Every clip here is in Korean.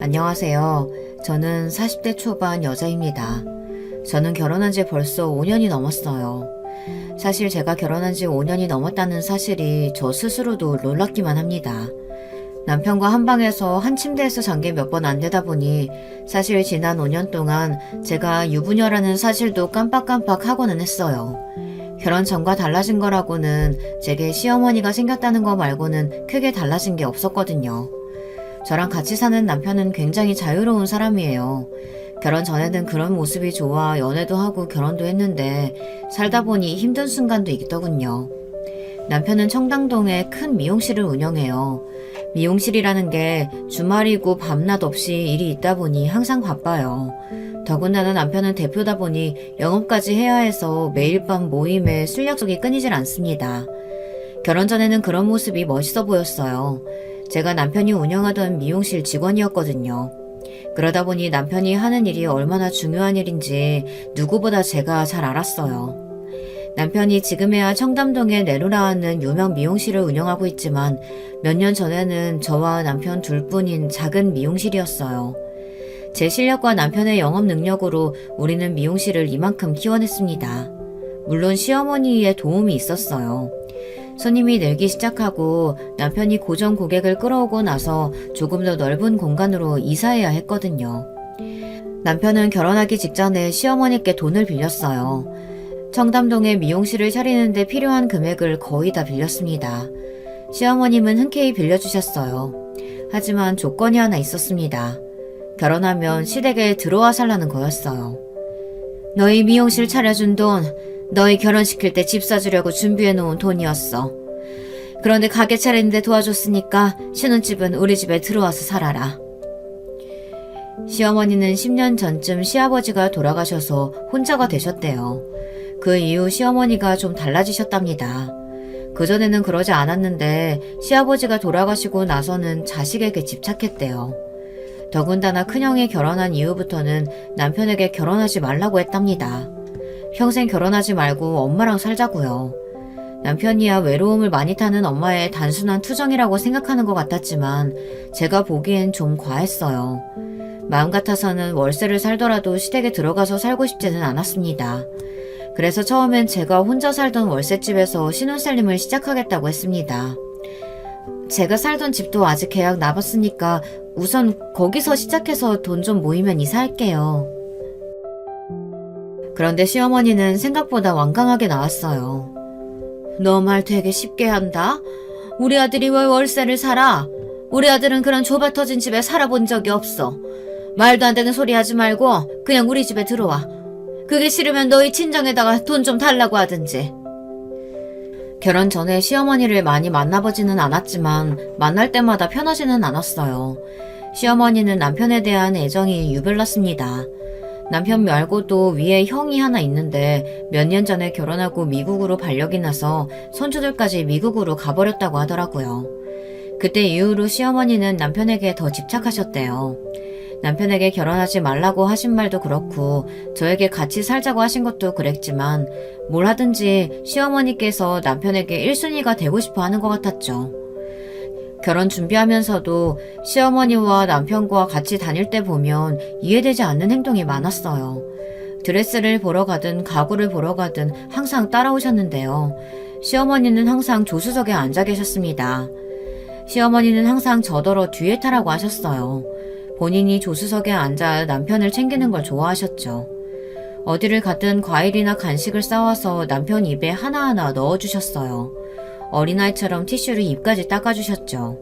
안녕하세요. 저는 40대 초반 여자입니다. 저는 결혼한 지 벌써 5년이 넘었어요. 사실 제가 결혼한 지 5년이 넘었다는 사실이 저 스스로도 놀랍기만 합니다. 남편과 한 방에서 한 침대에서 잔 게 몇 번 안 되다 보니 사실 지난 5년 동안 제가 유부녀라는 사실도 깜빡깜빡 하고는 했어요. 결혼 전과 달라진 거라고는 제게 시어머니가 생겼다는 거 말고는 크게 달라진 게 없었거든요. 저랑 같이 사는 남편은 굉장히 자유로운 사람이에요. 결혼 전에는 그런 모습이 좋아 연애도 하고 결혼도 했는데 살다 보니 힘든 순간도 있더군요. 남편은 청담동에 큰 미용실을 운영해요. 미용실이라는 게 주말이고 밤낮 없이 일이 있다 보니 항상 바빠요. 더군다나 남편은 대표다 보니 영업까지 해야 해서 매일 밤 모임에 술 약속이 끊이질 않습니다. 결혼 전에는 그런 모습이 멋있어 보였어요. 제가 남편이 운영하던 미용실 직원이었거든요. 그러다 보니 남편이 하는 일이 얼마나 중요한 일인지 누구보다 제가 잘 알았어요. 남편이 지금에야 청담동에 네루라는 유명 미용실을 운영하고 있지만 몇 년 전에는 저와 남편 둘뿐인 작은 미용실이었어요. 제 실력과 남편의 영업 능력으로 우리는 미용실을 이만큼 키워냈습니다. 물론 시어머니의 도움이 있었어요. 손님이 늘기 시작하고 남편이 고정 고객을 끌어오고 나서 조금 더 넓은 공간으로 이사해야 했거든요. 남편은 결혼하기 직전에 시어머니께 돈을 빌렸어요. 청담동에 미용실을 차리는데 필요한 금액을 거의 다 빌렸습니다. 시어머님은 흔쾌히 빌려주셨어요. 하지만 조건이 하나 있었습니다. 결혼하면 시댁에 들어와 살라는 거였어요. 너희 미용실 차려준 돈, 너희 결혼시킬 때 집 사주려고 준비해놓은 돈이었어. 그런데 가게 차리는데 도와줬으니까 신혼집은 우리 집에 들어와서 살아라. 시어머니는 10년 전쯤 시아버지가 돌아가셔서 혼자가 되셨대요. 그 이후 시어머니가 좀 달라지셨답니다. 그전에는 그러지 않았는데 시아버지가 돌아가시고 나서는 자식에게 집착했대요. 더군다나 큰형이 결혼한 이후부터는 남편에게 결혼하지 말라고 했답니다. 평생 결혼하지 말고 엄마랑 살자고요. 남편이야 외로움을 많이 타는 엄마의 단순한 투정이라고 생각하는 것 같았지만 제가 보기엔 좀 과했어요. 마음 같아서는 월세를 살더라도 시댁에 들어가서 살고 싶지는 않았습니다. 그래서 처음엔 제가 혼자 살던 월세집에서 신혼살림을 시작하겠다고 했습니다. 제가 살던 집도 아직 계약 남았으니까 우선 거기서 시작해서 돈 좀 모이면 이사할게요. 그런데 시어머니는 생각보다 완강하게 나왔어요. 너 말 되게 쉽게 한다? 우리 아들이 왜 월세를 살아? 우리 아들은 그런 좁아터진 집에 살아본 적이 없어. 말도 안 되는 소리 하지 말고 그냥 우리 집에 들어와. 그게 싫으면 너희 친정에다가 돈 좀 달라고 하든지. 결혼 전에 시어머니를 많이 만나보지는 않았지만 만날 때마다 편하지는 않았어요. 시어머니는 남편에 대한 애정이 유별났습니다. 남편 말고도 위에 형이 하나 있는데 몇 년 전에 결혼하고 미국으로 발령이 나서 손주들까지 미국으로 가버렸다고 하더라고요. 그때 이후로 시어머니는 남편에게 더 집착하셨대요. 남편에게 결혼하지 말라고 하신 말도 그렇고 저에게 같이 살자고 하신 것도 그랬지만 뭘 하든지 시어머니께서 남편에게 1순위가 되고 싶어 하는 것 같았죠. 결혼 준비하면서도 시어머니와 남편과 같이 다닐 때 보면 이해되지 않는 행동이 많았어요. 드레스를 보러 가든 가구를 보러 가든 항상 따라오셨는데요. 시어머니는 항상 조수석에 앉아 계셨습니다. 시어머니는 항상 저더러 뒤에 타라고 하셨어요. 본인이 조수석에 앉아 남편을 챙기는 걸 좋아하셨죠. 어디를 가든 과일이나 간식을 싸와서 남편 입에 하나하나 넣어주셨어요. 어린아이처럼 티슈로 입까지 닦아주셨죠.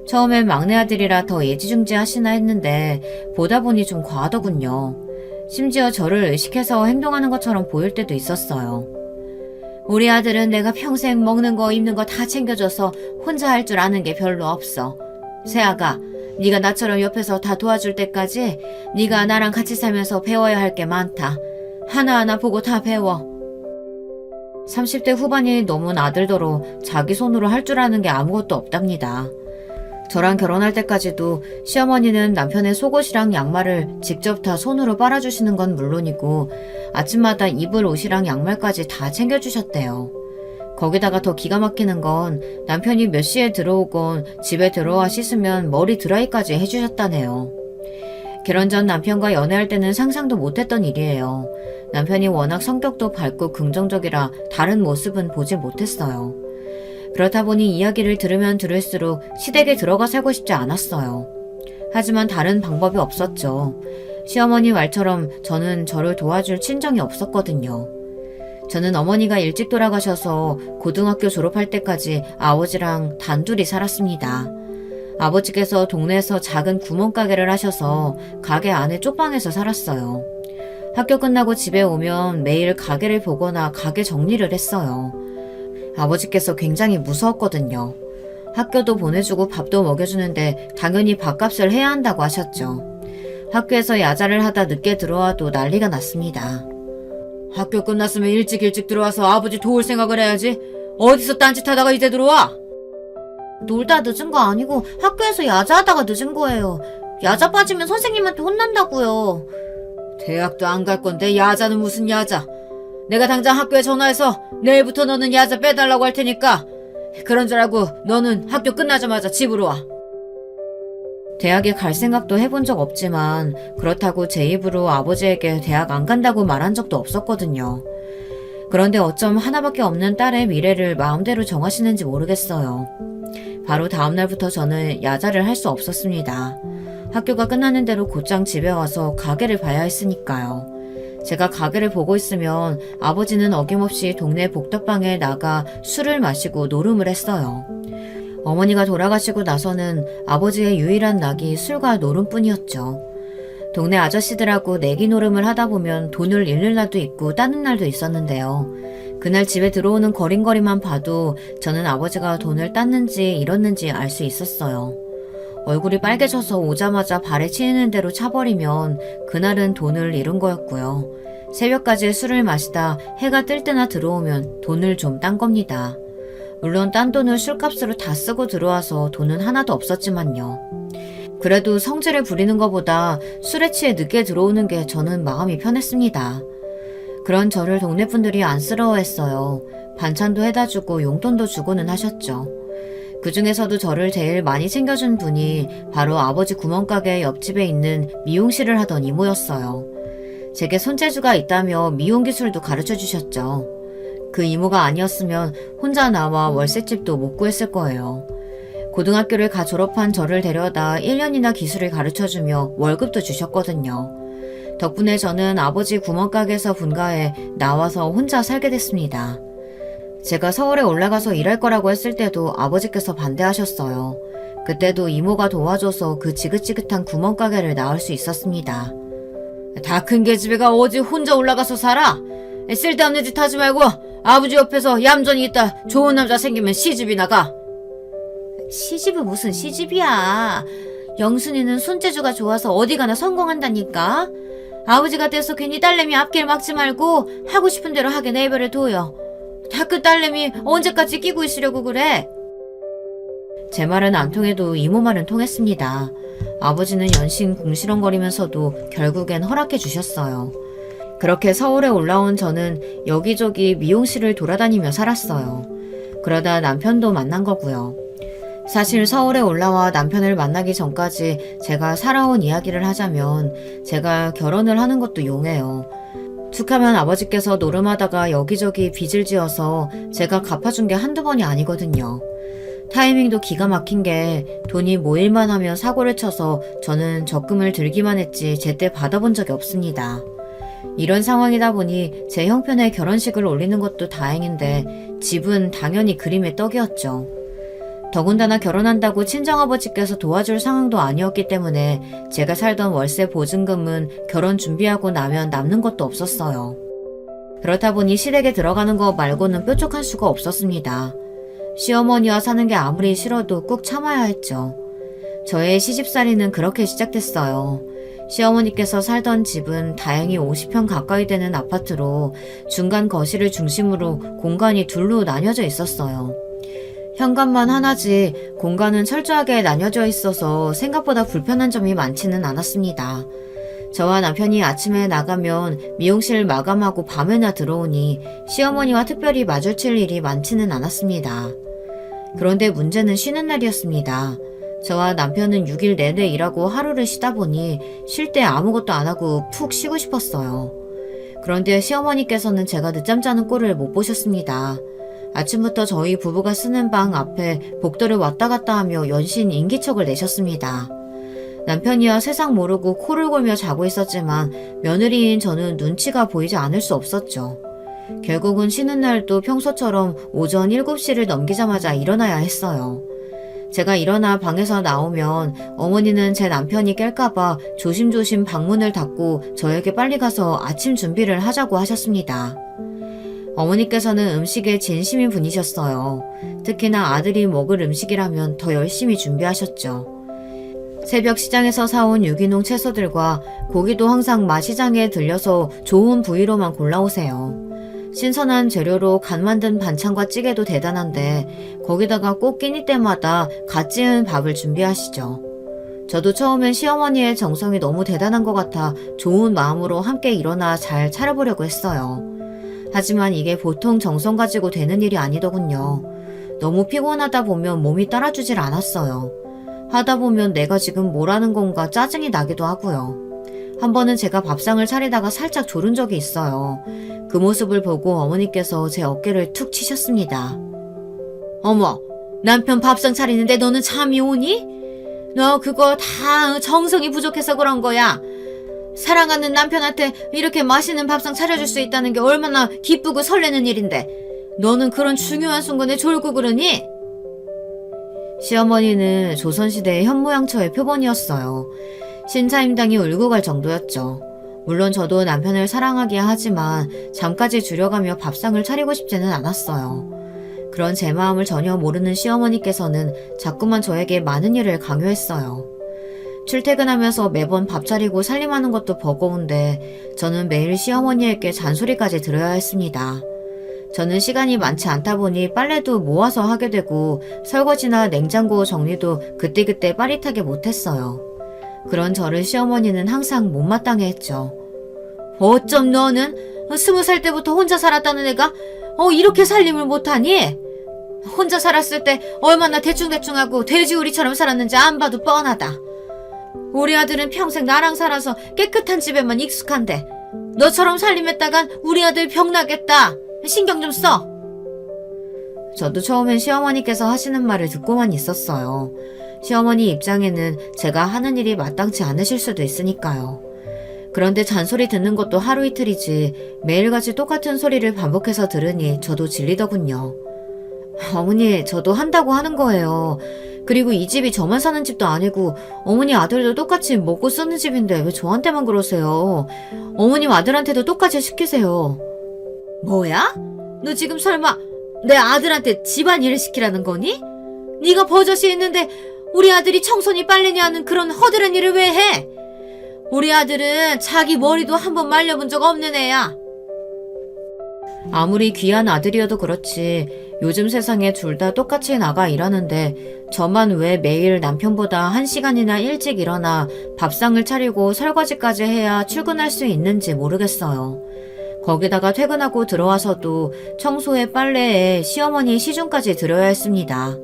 처음엔 막내 아들이라 더 애지중지 하시나 했는데 보다 보니 좀 과하더군요. 심지어 저를 의식해서 행동하는 것처럼 보일 때도 있었어요. 우리 아들은 내가 평생 먹는 거 입는 거 다 챙겨줘서 혼자 할 줄 아는 게 별로 없어. 세아가 네가 나처럼 옆에서 다 도와줄 때까지 네가 나랑 같이 살면서 배워야 할 게 많다. 하나하나 보고 다 배워. 30대 후반이 넘은 아들더러 자기 손으로 할 줄 아는 게 아무것도 없답니다. 저랑 결혼할 때까지도 시어머니는 남편의 속옷이랑 양말을 직접 다 손으로 빨아주시는 건 물론이고 아침마다 입을 옷이랑 양말까지 다 챙겨주셨대요. 거기다가 더 기가 막히는 건 남편이 몇 시에 들어오건 집에 들어와 씻으면 머리 드라이까지 해주셨다네요. 결혼 전 남편과 연애할 때는 상상도 못했던 일이에요. 남편이 워낙 성격도 밝고 긍정적이라 다른 모습은 보지 못했어요. 그렇다 보니 이야기를 들으면 들을수록 시댁에 들어가 살고 싶지 않았어요. 하지만 다른 방법이 없었죠. 시어머니 말처럼 저는 저를 도와줄 친정이 없었거든요. 저는 어머니가 일찍 돌아가셔서 고등학교 졸업할 때까지 아버지랑 단둘이 살았습니다. 아버지께서 동네에서 작은 구멍가게를 하셔서 가게 안에 쪽방에서 살았어요. 학교 끝나고 집에 오면 매일 가게를 보거나 가게 정리를 했어요. 아버지께서 굉장히 무서웠거든요. 학교도 보내주고 밥도 먹여주는데 당연히 밥값을 해야 한다고 하셨죠. 학교에서 야자를 하다 늦게 들어와도 난리가 났습니다. 학교 끝났으면 일찍 들어와서 아버지 도울 생각을 해야지. 어디서 딴짓하다가 이제 들어와? 놀다 늦은 거 아니고 학교에서 야자하다가 늦은 거예요. 야자 빠지면 선생님한테 혼난다고요. 대학도 안 갈 건데 야자는 무슨 야자. 내가 당장 학교에 전화해서 내일부터 너는 야자 빼달라고 할 테니까 그런 줄 알고 너는 학교 끝나자마자 집으로 와. 대학에 갈 생각도 해본 적 없지만 그렇다고 제 입으로 아버지에게 대학 안 간다고 말한 적도 없었거든요. 그런데 어쩜 하나밖에 없는 딸의 미래를 마음대로 정하시는지 모르겠어요. 바로 다음 날부터 저는 야자를 할 수 없었습니다. 학교가 끝나는 대로 곧장 집에 와서 가게를 봐야 했으니까요. 제가 가게를 보고 있으면 아버지는 어김없이 동네 복덕방에 나가 술을 마시고 노름을 했어요. 어머니가 돌아가시고 나서는 아버지의 유일한 낙이 술과 노름뿐이었죠. 동네 아저씨들하고 내기 노름을 하다 보면 돈을 잃는 날도 있고 따는 날도 있었는데요. 그날 집에 들어오는 거린거리만 봐도 저는 아버지가 돈을 땄는지 잃었는지 알 수 있었어요. 얼굴이 빨개져서 오자마자 발에 치이는 대로 차버리면 그날은 돈을 잃은 거였고요. 새벽까지 술을 마시다 해가 뜰 때나 들어오면 돈을 좀 딴 겁니다. 물론 딴 돈을 술값으로 다 쓰고 들어와서 돈은 하나도 없었지만요. 그래도 성질을 부리는 것보다 술에 취해 늦게 들어오는 게 저는 마음이 편했습니다. 그런 저를 동네 분들이 안쓰러워했어요. 반찬도 해다 주고 용돈도 주고는 하셨죠. 그 중에서도 저를 제일 많이 챙겨준 분이 바로 아버지 구멍가게 옆집에 있는 미용실을 하던 이모였어요. 제게 손재주가 있다며 미용 기술도 가르쳐 주셨죠. 그 이모가 아니었으면 혼자 나와 월세집도 못 구했을 거예요. 고등학교를 가 졸업한 저를 데려다 1년이나 기술을 가르쳐주며 월급도 주셨거든요. 덕분에 저는 아버지 구멍가게에서 분가해 나와서 혼자 살게 됐습니다. 제가 서울에 올라가서 일할 거라고 했을 때도 아버지께서 반대하셨어요. 그때도 이모가 도와줘서 그 지긋지긋한 구멍가게를 나올 수 있었습니다. 다 큰 계집애가 어디 혼자 올라가서 살아? 쓸데없는 짓 하지 말고 아버지 옆에서 얌전히 있다 좋은 남자 생기면 시집이나 가. 시집은 무슨 시집이야. 영순이는 손재주가 좋아서 어디 가나 성공한다니까. 아버지가 돼서 괜히 딸내미 앞길 막지 말고 하고 싶은 대로 하게 내버려 둬요. 다 그 딸내미 언제까지 끼고 있으려고 그래? 제 말은 안 통해도 이모 말은 통했습니다. 아버지는 연신 궁시렁거리면서도 결국엔 허락해 주셨어요. 그렇게 서울에 올라온 저는 여기저기 미용실을 돌아다니며 살았어요. 그러다 남편도 만난 거고요. 사실 서울에 올라와 남편을 만나기 전까지 제가 살아온 이야기를 하자면 제가 결혼을 하는 것도 용해요. 툭하면 아버지께서 노름하다가 여기저기 빚을 지어서 제가 갚아준 게 한두 번이 아니거든요. 타이밍도 기가 막힌 게 돈이 모일만 하면 사고를 쳐서 저는 적금을 들기만 했지 제때 받아본 적이 없습니다. 이런 상황이다 보니 제 형편의 결혼식을 올리는 것도 다행인데 집은 당연히 그림의 떡이었죠. 더군다나 결혼한다고 친정아버지께서 도와줄 상황도 아니었기 때문에 제가 살던 월세 보증금은 결혼 준비하고 나면 남는 것도 없었어요. 그렇다 보니 시댁에 들어가는 거 말고는 뾰족할 수가 없었습니다. 시어머니와 사는 게 아무리 싫어도 꾹 참아야 했죠. 저의 시집살이는 그렇게 시작됐어요. 시어머니께서 살던 집은 다행히 50평 가까이 되는 아파트로 중간 거실을 중심으로 공간이 둘로 나뉘어져 있었어요. 현관만 하나지 공간은 철저하게 나뉘어져 있어서 생각보다 불편한 점이 많지는 않았습니다. 저와 남편이 아침에 나가면 미용실 마감하고 밤에나 들어오니 시어머니와 특별히 마주칠 일이 많지는 않았습니다. 그런데 문제는 쉬는 날이었습니다. 저와 남편은 6일 내내 일하고 하루를 쉬다 보니 쉴 때 아무것도 안 하고 푹 쉬고 싶었어요. 그런데 시어머니께서는 제가 늦잠 자는 꼴을 못 보셨습니다. 아침부터 저희 부부가 쓰는 방 앞에 복도를 왔다 갔다 하며 연신 인기척을 내셨습니다. 남편이야 세상 모르고 코를 골며 자고 있었지만 며느리인 저는 눈치가 보이지 않을 수 없었죠. 결국은 쉬는 날도 평소처럼 오전 7시를 넘기자마자 일어나야 했어요. 제가 일어나 방에서 나오면 어머니는 제 남편이 깰까봐 조심조심 방문을 닫고 저에게 빨리 가서 아침 준비를 하자고 하셨습니다. 어머니께서는 음식에 진심인 분이셨어요. 특히나 아들이 먹을 음식이라면 더 열심히 준비하셨죠. 새벽 시장에서 사온 유기농 채소들과 고기도 항상 마시장에 들려서 좋은 부위로만 골라오세요. 신선한 재료로 간 만든 반찬과 찌개도 대단한데 거기다가 꼭 끼니 때마다 갓 지은 밥을 준비하시죠. 저도 처음엔 시어머니의 정성이 너무 대단한 것 같아 좋은 마음으로 함께 일어나 잘 차려보려고 했어요. 하지만 이게 보통 정성 가지고 되는 일이 아니더군요. 너무 피곤하다 보면 몸이 따라주질 않았어요. 하다 보면 내가 지금 뭘 하는 건가 짜증이 나기도 하고요. 한 번은 제가 밥상을 차리다가 살짝 졸은 적이 있어요. 그 모습을 보고 어머니께서 제 어깨를 툭 치셨습니다. 어머, 남편 밥상 차리는데 너는 잠이 오니? 너 그거 다 정성이 부족해서 그런 거야. 사랑하는 남편한테 이렇게 맛있는 밥상 차려줄 수 있다는 게 얼마나 기쁘고 설레는 일인데 너는 그런 중요한 순간에 졸고 그러니? 시어머니는 조선시대의 현모양처의 표본이었어요. 신사임당이 울고 갈 정도였죠. 물론 저도 남편을 사랑하기야 하지만 잠까지 줄여가며 밥상을 차리고 싶지는 않았어요. 그런 제 마음을 전혀 모르는 시어머니께서는 자꾸만 저에게 많은 일을 강요했어요. 출퇴근하면서 매번 밥 차리고 살림하는 것도 버거운데 저는 매일 시어머니에게 잔소리까지 들어야 했습니다. 저는 시간이 많지 않다 보니 빨래도 모아서 하게 되고 설거지나 냉장고 정리도 그때그때 빠릿하게 못했어요. 그런 저를 시어머니는 항상 못마땅해 했죠. 어쩜 너는 20살 때부터 혼자 살았다는 애가 이렇게 살림을 못하니? 혼자 살았을 때 얼마나 대충대충하고 돼지우리처럼 살았는지 안 봐도 뻔하다. 우리 아들은 평생 나랑 살아서 깨끗한 집에만 익숙한데 너처럼 살림했다간 우리 아들 병나겠다. 신경 좀 써. 저도 처음엔 시어머니께서 하시는 말을 듣고만 있었어요. 시어머니 입장에는 제가 하는 일이 마땅치 않으실 수도 있으니까요. 그런데 잔소리 듣는 것도 하루 이틀이지 매일같이 똑같은 소리를 반복해서 들으니 저도 질리더군요. 어머니, 저도 한다고 하는 거예요. 그리고 이 집이 저만 사는 집도 아니고 어머니 아들도 똑같이 먹고 쓰는 집인데 왜 저한테만 그러세요? 어머님 아들한테도 똑같이 시키세요. 뭐야? 너 지금 설마 내 아들한테 집안일을 시키라는 거니? 네가 버젓이 있는데 우리 아들이 청소니 빨래니 하는 그런 허드렛 일을 왜 해? 우리 아들은 자기 머리도 한번 말려본 적 없는 애야. 아무리 귀한 아들이어도 그렇지 요즘 세상에 둘 다 똑같이 나가 일하는데 저만 왜 매일 남편보다 1시간이나 일찍 일어나 밥상을 차리고 설거지까지 해야 출근할 수 있는지 모르겠어요. 거기다가 퇴근하고 들어와서도 청소에 빨래에 시어머니 시중까지 들어야 했습니다.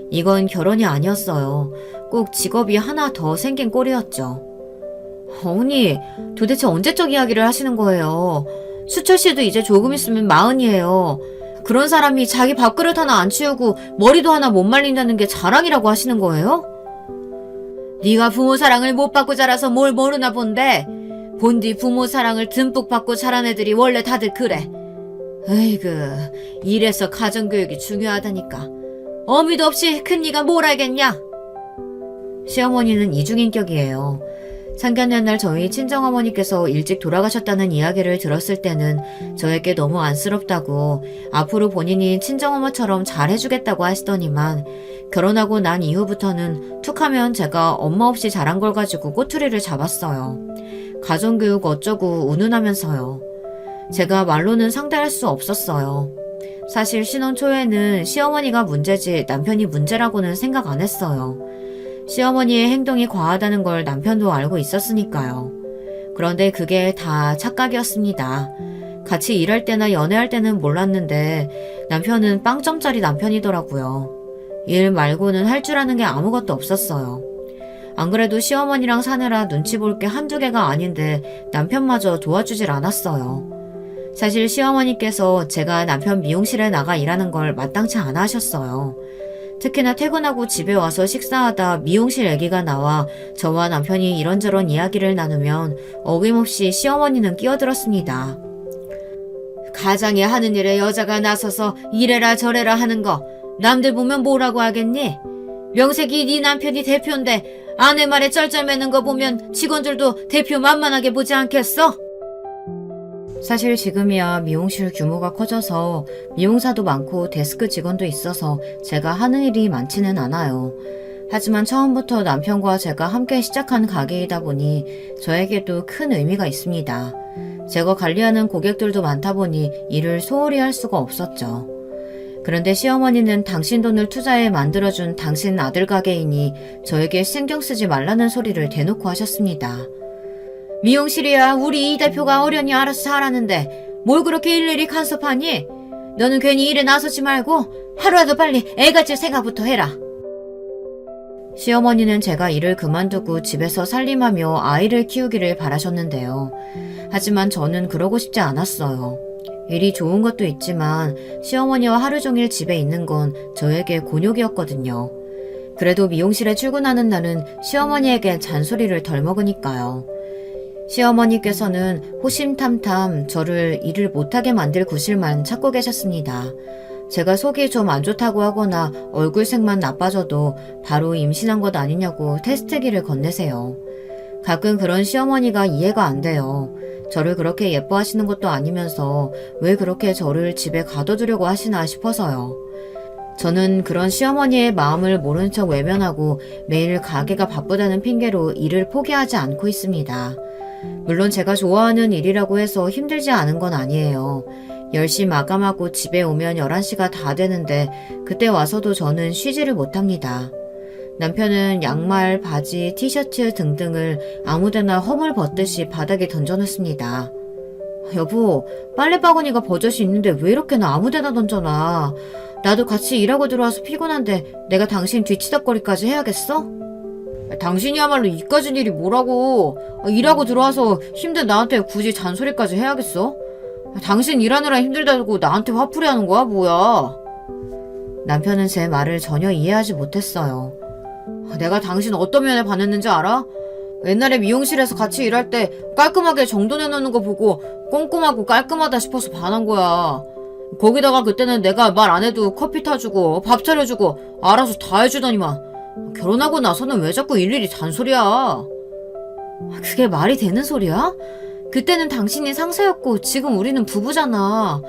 이건 결혼이 아니었어요. 꼭 직업이 하나 더 생긴 꼴이었죠. 어머니, 도대체 언제적 이야기를 하시는 거예요? 수철 씨도 이제 조금 있으면 40이에요. 그런 사람이 자기 밥그릇 하나 안 치우고 머리도 하나 못 말린다는 게 자랑이라고 하시는 거예요? 네가 부모 사랑을 못 받고 자라서 뭘 모르나 본데 본디 부모 사랑을 듬뿍 받고 자란 애들이 원래 다들 그래. 에이그, 이래서 가정교육이 중요하다니까. 어미도 없이 큰 네가 뭘 알겠냐? 시어머니는 이중인격이에요. 상견례 날 저희 친정어머니께서 일찍 돌아가셨다는 이야기를 들었을 때는 저에게 너무 안쓰럽다고 앞으로 본인이 친정엄마처럼 잘해주겠다고 하시더니만 결혼하고 난 이후부터는 툭하면 제가 엄마 없이 자란 걸 가지고 꼬투리를 잡았어요. 가정교육 어쩌고 운운하면서요. 제가 말로는 상대할 수 없었어요. 사실 신혼 초에는 시어머니가 문제지 남편이 문제라고는 생각 안 했어요. 시어머니의 행동이 과하다는 걸 남편도 알고 있었으니까요. 그런데 그게 다 착각이었습니다. 같이 일할 때나 연애할 때는 몰랐는데 남편은 빵점짜리 남편이더라고요. 일 말고는 할 줄 아는 게 아무것도 없었어요. 안 그래도 시어머니랑 사느라 눈치 볼 게 한두 개가 아닌데 남편마저 도와주질 않았어요. 사실 시어머니께서 제가 남편 미용실에 나가 일하는 걸 마땅치 않아 하셨어요. 특히나 퇴근하고 집에 와서 식사하다 미용실 얘기가 나와 저와 남편이 이런저런 이야기를 나누면 어김없이 시어머니는 끼어들었습니다. 가장이 하는 일에 여자가 나서서 이래라 저래라 하는 거 남들 보면 뭐라고 하겠니? 명색이 네 남편이 대표인데 아내 말에 쩔쩔매는 거 보면 직원들도 대표 만만하게 보지 않겠어? 사실 지금이야 미용실 규모가 커져서 미용사도 많고 데스크 직원도 있어서 제가 하는 일이 많지는 않아요. 하지만 처음부터 남편과 제가 함께 시작한 가게이다 보니 저에게도 큰 의미가 있습니다. 제가 관리하는 고객들도 많다 보니 일을 소홀히 할 수가 없었죠. 그런데 시어머니는 당신 돈을 투자해 만들어준 당신 아들 가게이니 저에게 신경 쓰지 말라는 소리를 대놓고 하셨습니다. 미용실이야 우리 이 대표가 어련히 알아서 잘하는데 뭘 그렇게 일일이 간섭하니? 너는 괜히 일에 나서지 말고 하루라도 빨리 애 가질 생각부터 해라. 시어머니는 제가 일을 그만두고 집에서 살림하며 아이를 키우기를 바라셨는데요. 하지만 저는 그러고 싶지 않았어요. 일이 좋은 것도 있지만 시어머니와 하루 종일 집에 있는 건 저에게 곤욕이었거든요. 그래도 미용실에 출근하는 날은 시어머니에게 잔소리를 덜 먹으니까요. 시어머니께서는 호심탐탐 저를 일을 못하게 만들 구실만 찾고 계셨습니다. 제가 속이 좀 안 좋다고 하거나 얼굴색만 나빠져도 바로 임신한 것 아니냐고 테스트기를 건네세요. 가끔 그런 시어머니가 이해가 안 돼요. 저를 그렇게 예뻐하시는 것도 아니면서 왜 그렇게 저를 집에 가둬두려고 하시나 싶어서요. 저는 그런 시어머니의 마음을 모른 척 외면하고 매일 가게가 바쁘다는 핑계로 일을 포기하지 않고 있습니다. 물론 제가 좋아하는 일이라고 해서 힘들지 않은 건 아니에요. 10시 마감하고 집에 오면 11시가 다 되는데 그때 와서도 저는 쉬지를 못합니다. 남편은 양말, 바지, 티셔츠 등등을 아무데나 허물 벗듯이 바닥에 던져놓습니다. 여보, 빨래바구니가 버젓이 있는데 왜 이렇게나 아무데나 던져놔? 나도 같이 일하고 들어와서 피곤한데 내가 당신 뒤치다거리까지 해야겠어? 당신이야말로 이까진 일이 뭐라고. 일하고 들어와서 힘든 나한테 굳이 잔소리까지 해야겠어? 당신 일하느라 힘들다고 나한테 화풀이 하는 거야 뭐야? 남편은 제 말을 전혀 이해하지 못했어요. 내가 당신 어떤 면에 반했는지 알아? 옛날에 미용실에서 같이 일할 때 깔끔하게 정돈해놓는 거 보고 꼼꼼하고 깔끔하다 싶어서 반한 거야. 거기다가 그때는 내가 말 안 해도 커피 타주고 밥 차려주고 알아서 다 해주더니만 결혼하고 나서는 왜 자꾸 일일이 잔소리야? 그게 말이 되는 소리야? 그때는 당신이 상사였고 지금 우리는 부부잖아.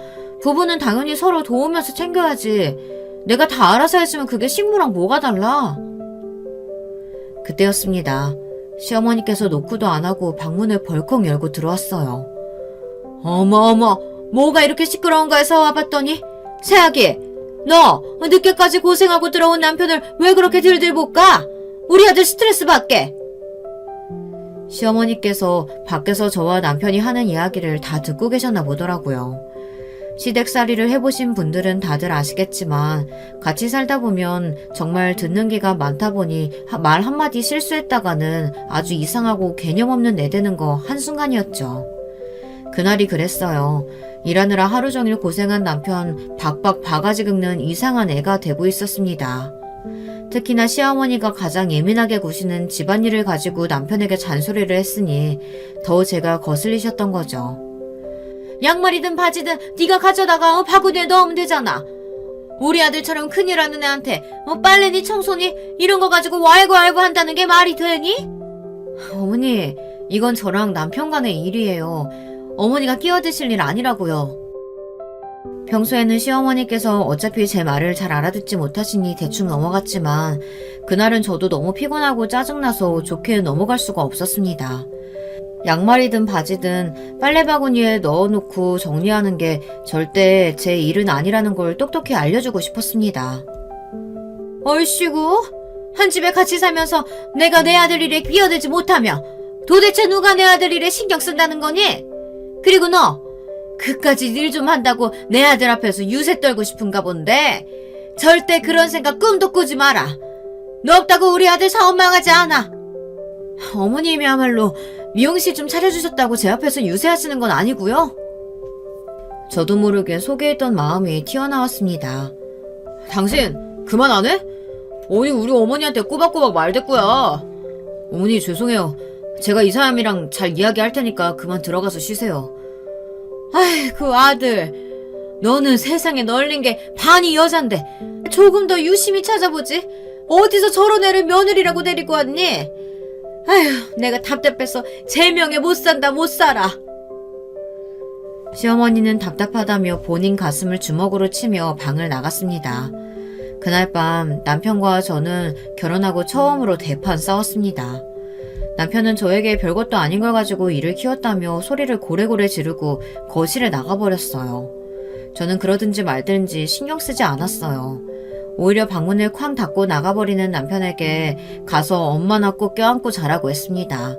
부부는 당연히 서로 도우면서 챙겨야지. 내가 다 알아서 해주면 그게 식모랑 뭐가 달라? 그때였습니다. 시어머니께서 노크도 안 하고 방문을 벌컥 열고 들어왔어요. 어머, 뭐가 이렇게 시끄러운가 해서 와봤더니 새아기, 너 늦게까지 고생하고 들어온 남편을 왜 그렇게 들들 볶아? 우리 아들 스트레스 받게. 시어머니께서 밖에서 저와 남편이 하는 이야기를 다 듣고 계셨나 보더라고요. 시댁살이를 해보신 분들은 다들 아시겠지만 같이 살다 보면 정말 듣는 기가 많다 보니 말 한마디 실수했다가는 아주 이상하고 개념 없는 내대는 거 한순간이었죠. 그날이 그랬어요. 일하느라 하루 종일 고생한 남편 박박 바가지 긁는 이상한 애가 되고 있었습니다. 특히나 시어머니가 가장 예민하게 구시는 집안일을 가지고 남편에게 잔소리를 했으니 더 제가 거슬리셨던 거죠. 양말이든 바지든 네가 가져다가 바구니에 넣으면 되잖아. 우리 아들처럼 큰일하는 애한테 빨래니 청소니 이런 거 가지고 왈구왈구 한다는 게 말이 되니? 어머니, 이건 저랑 남편 간의 일이에요. 어머니가 끼어드실 일 아니라고요. 평소에는 시어머니께서 어차피 제 말을 잘 알아듣지 못하시니 대충 넘어갔지만 그날은 저도 너무 피곤하고 짜증나서 좋게 넘어갈 수가 없었습니다. 양말이든 바지든 빨래바구니에 넣어놓고 정리하는 게 절대 제 일은 아니라는 걸 똑똑히 알려주고 싶었습니다. 얼씨구, 한 집에 같이 살면서 내가 내 아들 일에 끼어들지 못하며 도대체 누가 내 아들 일에 신경 쓴다는 거니? 그리고 너 그까지 일 좀 한다고 내 아들 앞에서 유세 떨고 싶은가 본데 절대 그런 생각 꿈도 꾸지 마라. 너 없다고 우리 아들 사업 망하지 않아. 어머님이야말로 미용실 좀 차려주셨다고 제 앞에서 유세하시는 건 아니고요. 저도 모르게 속에 있던 마음이 튀어나왔습니다. 당신 그만 안 해? 어디 우리 어머니한테 꼬박꼬박 말댔고요. 어머니 죄송해요. 제가 이 사람이랑 잘 이야기할 테니까 그만 들어가서 쉬세요. 아이고 아들, 너는 세상에 널린 게 반이 여잔데 조금 더 유심히 찾아보지. 어디서 저런 애를 며느리라고 데리고 왔니? 아휴, 내가 답답해서 제명에 못 산다 못 살아. 시어머니는 답답하다며 본인 가슴을 주먹으로 치며 방을 나갔습니다. 그날 밤 남편과 저는 결혼하고 처음으로 대판 싸웠습니다. 남편은 저에게 별것도 아닌 걸 가지고 일을 키웠다며 소리를 고래고래 지르고 거실에 나가버렸어요. 저는 그러든지 말든지 신경 쓰지 않았어요. 오히려 방문을 쾅 닫고 나가버리는 남편에게 가서 엄마나 꼭 껴안고 자라고 했습니다.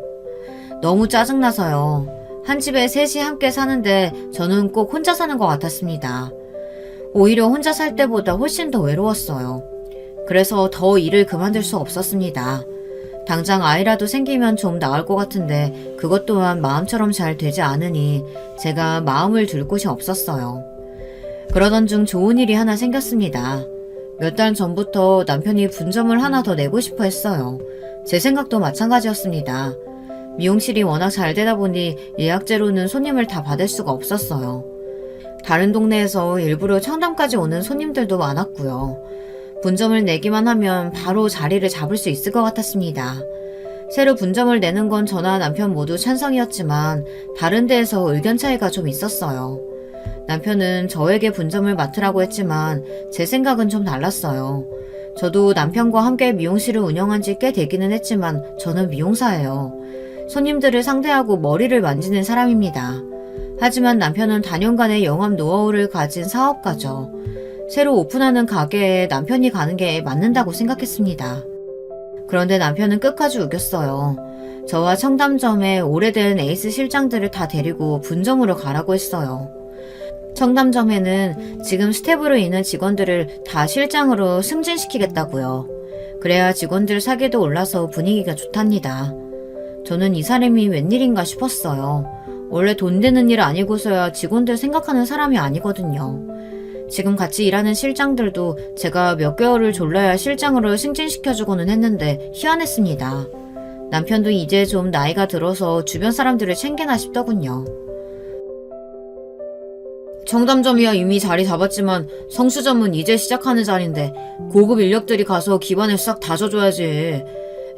너무 짜증나서요. 한 집에 셋이 함께 사는데 저는 꼭 혼자 사는 것 같았습니다. 오히려 혼자 살 때보다 훨씬 더 외로웠어요. 그래서 더 일을 그만둘 수 없었습니다. 당장 아이라도 생기면 좀 나을 것 같은데 그것 또한 마음처럼 잘 되지 않으니 제가 마음을 둘 곳이 없었어요. 그러던 중 좋은 일이 하나 생겼습니다. 몇 달 전부터 남편이 분점을 하나 더 내고 싶어 했어요. 제 생각도 마찬가지였습니다. 미용실이 워낙 잘 되다 보니 예약제로는 손님을 다 받을 수가 없었어요. 다른 동네에서 일부러 청담까지 오는 손님들도 많았고요. 분점을 내기만 하면 바로 자리를 잡을 수 있을 것 같았습니다. 새로 분점을 내는 건 저나 남편 모두 찬성이었지만 다른 데에서 의견 차이가 좀 있었어요. 남편은 저에게 분점을 맡으라고 했지만 제 생각은 좀 달랐어요. 저도 남편과 함께 미용실을 운영한 지 꽤 되기는 했지만 저는 미용사예요. 손님들을 상대하고 머리를 만지는 사람입니다. 하지만 남편은 다년간의 영업 노하우를 가진 사업가죠. 새로 오픈하는 가게에 남편이 가는 게 맞는다고 생각했습니다. 그런데 남편은 끝까지 우겼어요. 저와 청담점의 오래된 에이스 실장들을 다 데리고 분점으로 가라고 했어요. 청담점에는 지금 스텝으로 있는 직원들을 다 실장으로 승진시키겠다고요. 그래야 직원들 사기도 올라서 분위기가 좋답니다. 저는 이 사람이 웬일인가 싶었어요. 원래 돈 되는 일 아니고서야 직원들 생각하는 사람이 아니거든요. 지금 같이 일하는 실장들도 제가 몇 개월을 졸라야 실장으로 승진시켜주고는 했는데 희한했습니다. 남편도 이제 좀 나이가 들어서 주변 사람들을 챙기나 싶더군요. 청담점이야 이미 자리 잡았지만 성수점은 이제 시작하는 자리인데 고급 인력들이 가서 기반을 싹 다져줘야지.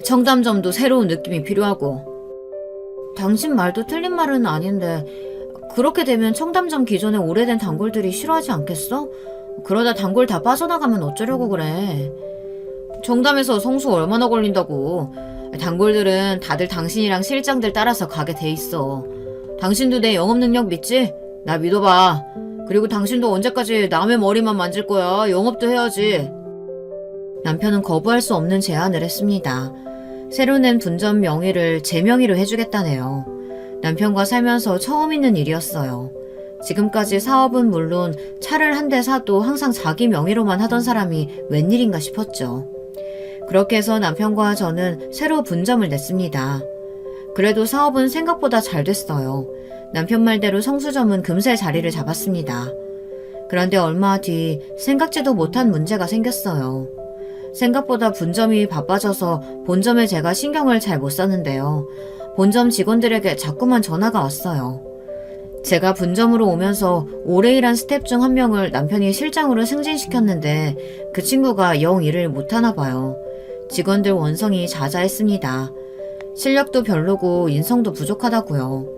청담점도 새로운 느낌이 필요하고. 당신 말도 틀린 말은 아닌데 그렇게 되면 청담점 기존의 오래된 단골들이 싫어하지 않겠어? 그러다 단골 다 빠져나가면 어쩌려고 그래. 청담에서 성수 얼마나 걸린다고. 단골들은 다들 당신이랑 실장들 따라서 가게 돼 있어. 당신도 내 영업 능력 믿지? 나 믿어봐. 그리고 당신도 언제까지 남의 머리만 만질 거야. 영업도 해야지. 남편은 거부할 수 없는 제안을 했습니다. 새로 낸 분점 명의를 제 명의로 해주겠다네요. 남편과 살면서 처음 있는 일이었어요. 지금까지 사업은 물론 차를 한 대 사도 항상 자기 명의로만 하던 사람이 웬일인가 싶었죠. 그렇게 해서 남편과 저는 새로 분점을 냈습니다. 그래도 사업은 생각보다 잘 됐어요. 남편 말대로 성수점은 금세 자리를 잡았습니다. 그런데 얼마 뒤 생각지도 못한 문제가 생겼어요. 생각보다 분점이 바빠져서 본점에 제가 신경을 잘 못 썼는데요. 본점 직원들에게 자꾸만 전화가 왔어요. 제가 분점으로 오면서 오래 일한 스텝 중 한 명을 남편이 실장으로 승진시켰는데 그 친구가 영 일을 못하나 봐요. 직원들 원성이 자자했습니다. 실력도 별로고 인성도 부족하다고요.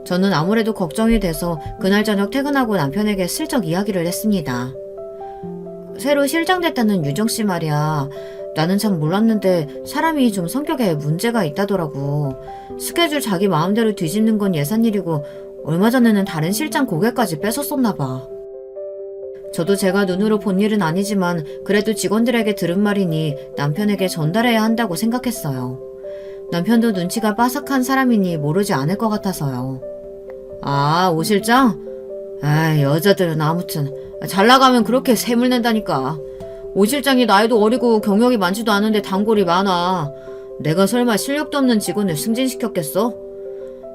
저는 아무래도 걱정이 돼서 그날 저녁 퇴근하고 남편에게 슬쩍 이야기를 했습니다. 새로 실장 됐다는 유정씨 말이야. 나는 참 몰랐는데 사람이 좀 성격에 문제가 있다더라고. 스케줄 자기 마음대로 뒤집는 건 예산일이고 얼마 전에는 다른 실장 고객까지 뺏었었나 봐. 저도 제가 눈으로 본 일은 아니지만 그래도 직원들에게 들은 말이니 남편에게 전달해야 한다고 생각했어요. 남편도 눈치가 빠삭한 사람이니 모르지 않을 것 같아서요. 아, 오 실장? 아, 여자들은 아무튼 잘 나가면 그렇게 샘을 낸다니까. 오 실장이 나이도 어리고 경력이 많지도 않은데 단골이 많아. 내가 설마 실력도 없는 직원을 승진시켰겠어?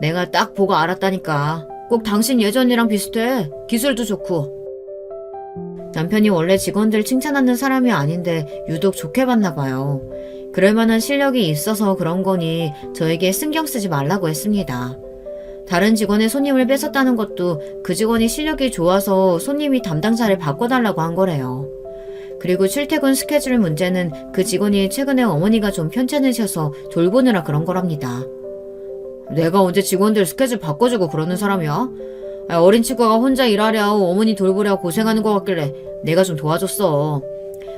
내가 딱 보고 알았다니까. 꼭 당신 예전이랑 비슷해. 기술도 좋고. 남편이 원래 직원들 칭찬하는 사람이 아닌데 유독 좋게 봤나 봐요. 그럴 만한 실력이 있어서 그런 거니 저에게 신경 쓰지 말라고 했습니다. 다른 직원의 손님을 뺏었다는 것도 그 직원이 실력이 좋아서 손님이 담당자를 바꿔달라고 한 거래요. 그리고 출퇴근 스케줄 문제는 그 직원이 최근에 어머니가 좀 편찮으셔서 돌보느라 그런 거랍니다. 내가 언제 직원들 스케줄 바꿔주고 그러는 사람이야? 어린 친구가 혼자 일하랴고 어머니 돌보랴 고생하는 것 같길래 내가 좀 도와줬어.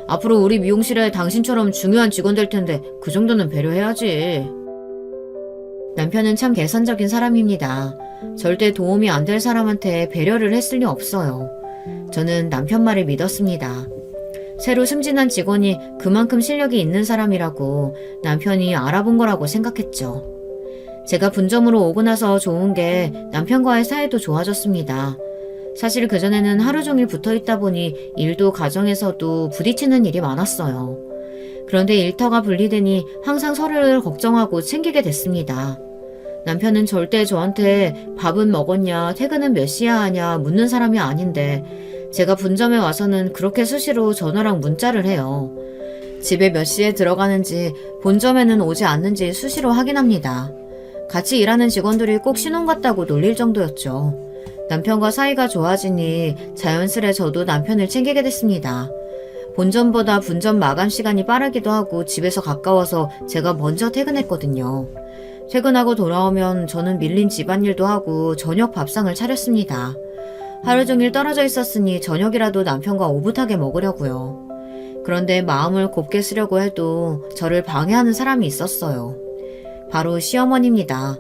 앞으로 우리 미용실에 당신처럼 중요한 직원 될 텐데 그 정도는 배려해야지. 남편은 참 계산적인 사람입니다. 절대 도움이 안 될 사람한테 배려를 했을 리 없어요. 저는 남편 말을 믿었습니다. 새로 승진한 직원이 그만큼 실력이 있는 사람이라고 남편이 알아본 거라고 생각했죠. 제가 분점으로 오고 나서 좋은 게 남편과의 사이도 좋아졌습니다. 사실 그전에는 하루 종일 붙어 있다 보니 일도 가정에서도 부딪히는 일이 많았어요. 그런데 일터가 분리되니 항상 서로를 걱정하고 챙기게 됐습니다. 남편은 절대 저한테 밥은 먹었냐, 퇴근은 몇 시에 하냐 묻는 사람이 아닌데 제가 분점에 와서는 그렇게 수시로 전화랑 문자를 해요. 집에 몇 시에 들어가는지, 본점에는 오지 않는지 수시로 확인합니다. 같이 일하는 직원들이 꼭 신혼 같다고 놀릴 정도였죠. 남편과 사이가 좋아지니 자연스레 저도 남편을 챙기게 됐습니다. 본점보다 분점 마감 시간이 빠르기도 하고 집에서 가까워서 제가 먼저 퇴근했거든요. 퇴근하고 돌아오면 저는 밀린 집안일도 하고 저녁 밥상을 차렸습니다. 하루 종일 떨어져 있었으니 저녁이라도 남편과 오붓하게 먹으려고요. 그런데 마음을 곱게 쓰려고 해도 저를 방해하는 사람이 있었어요. 바로 시어머니입니다.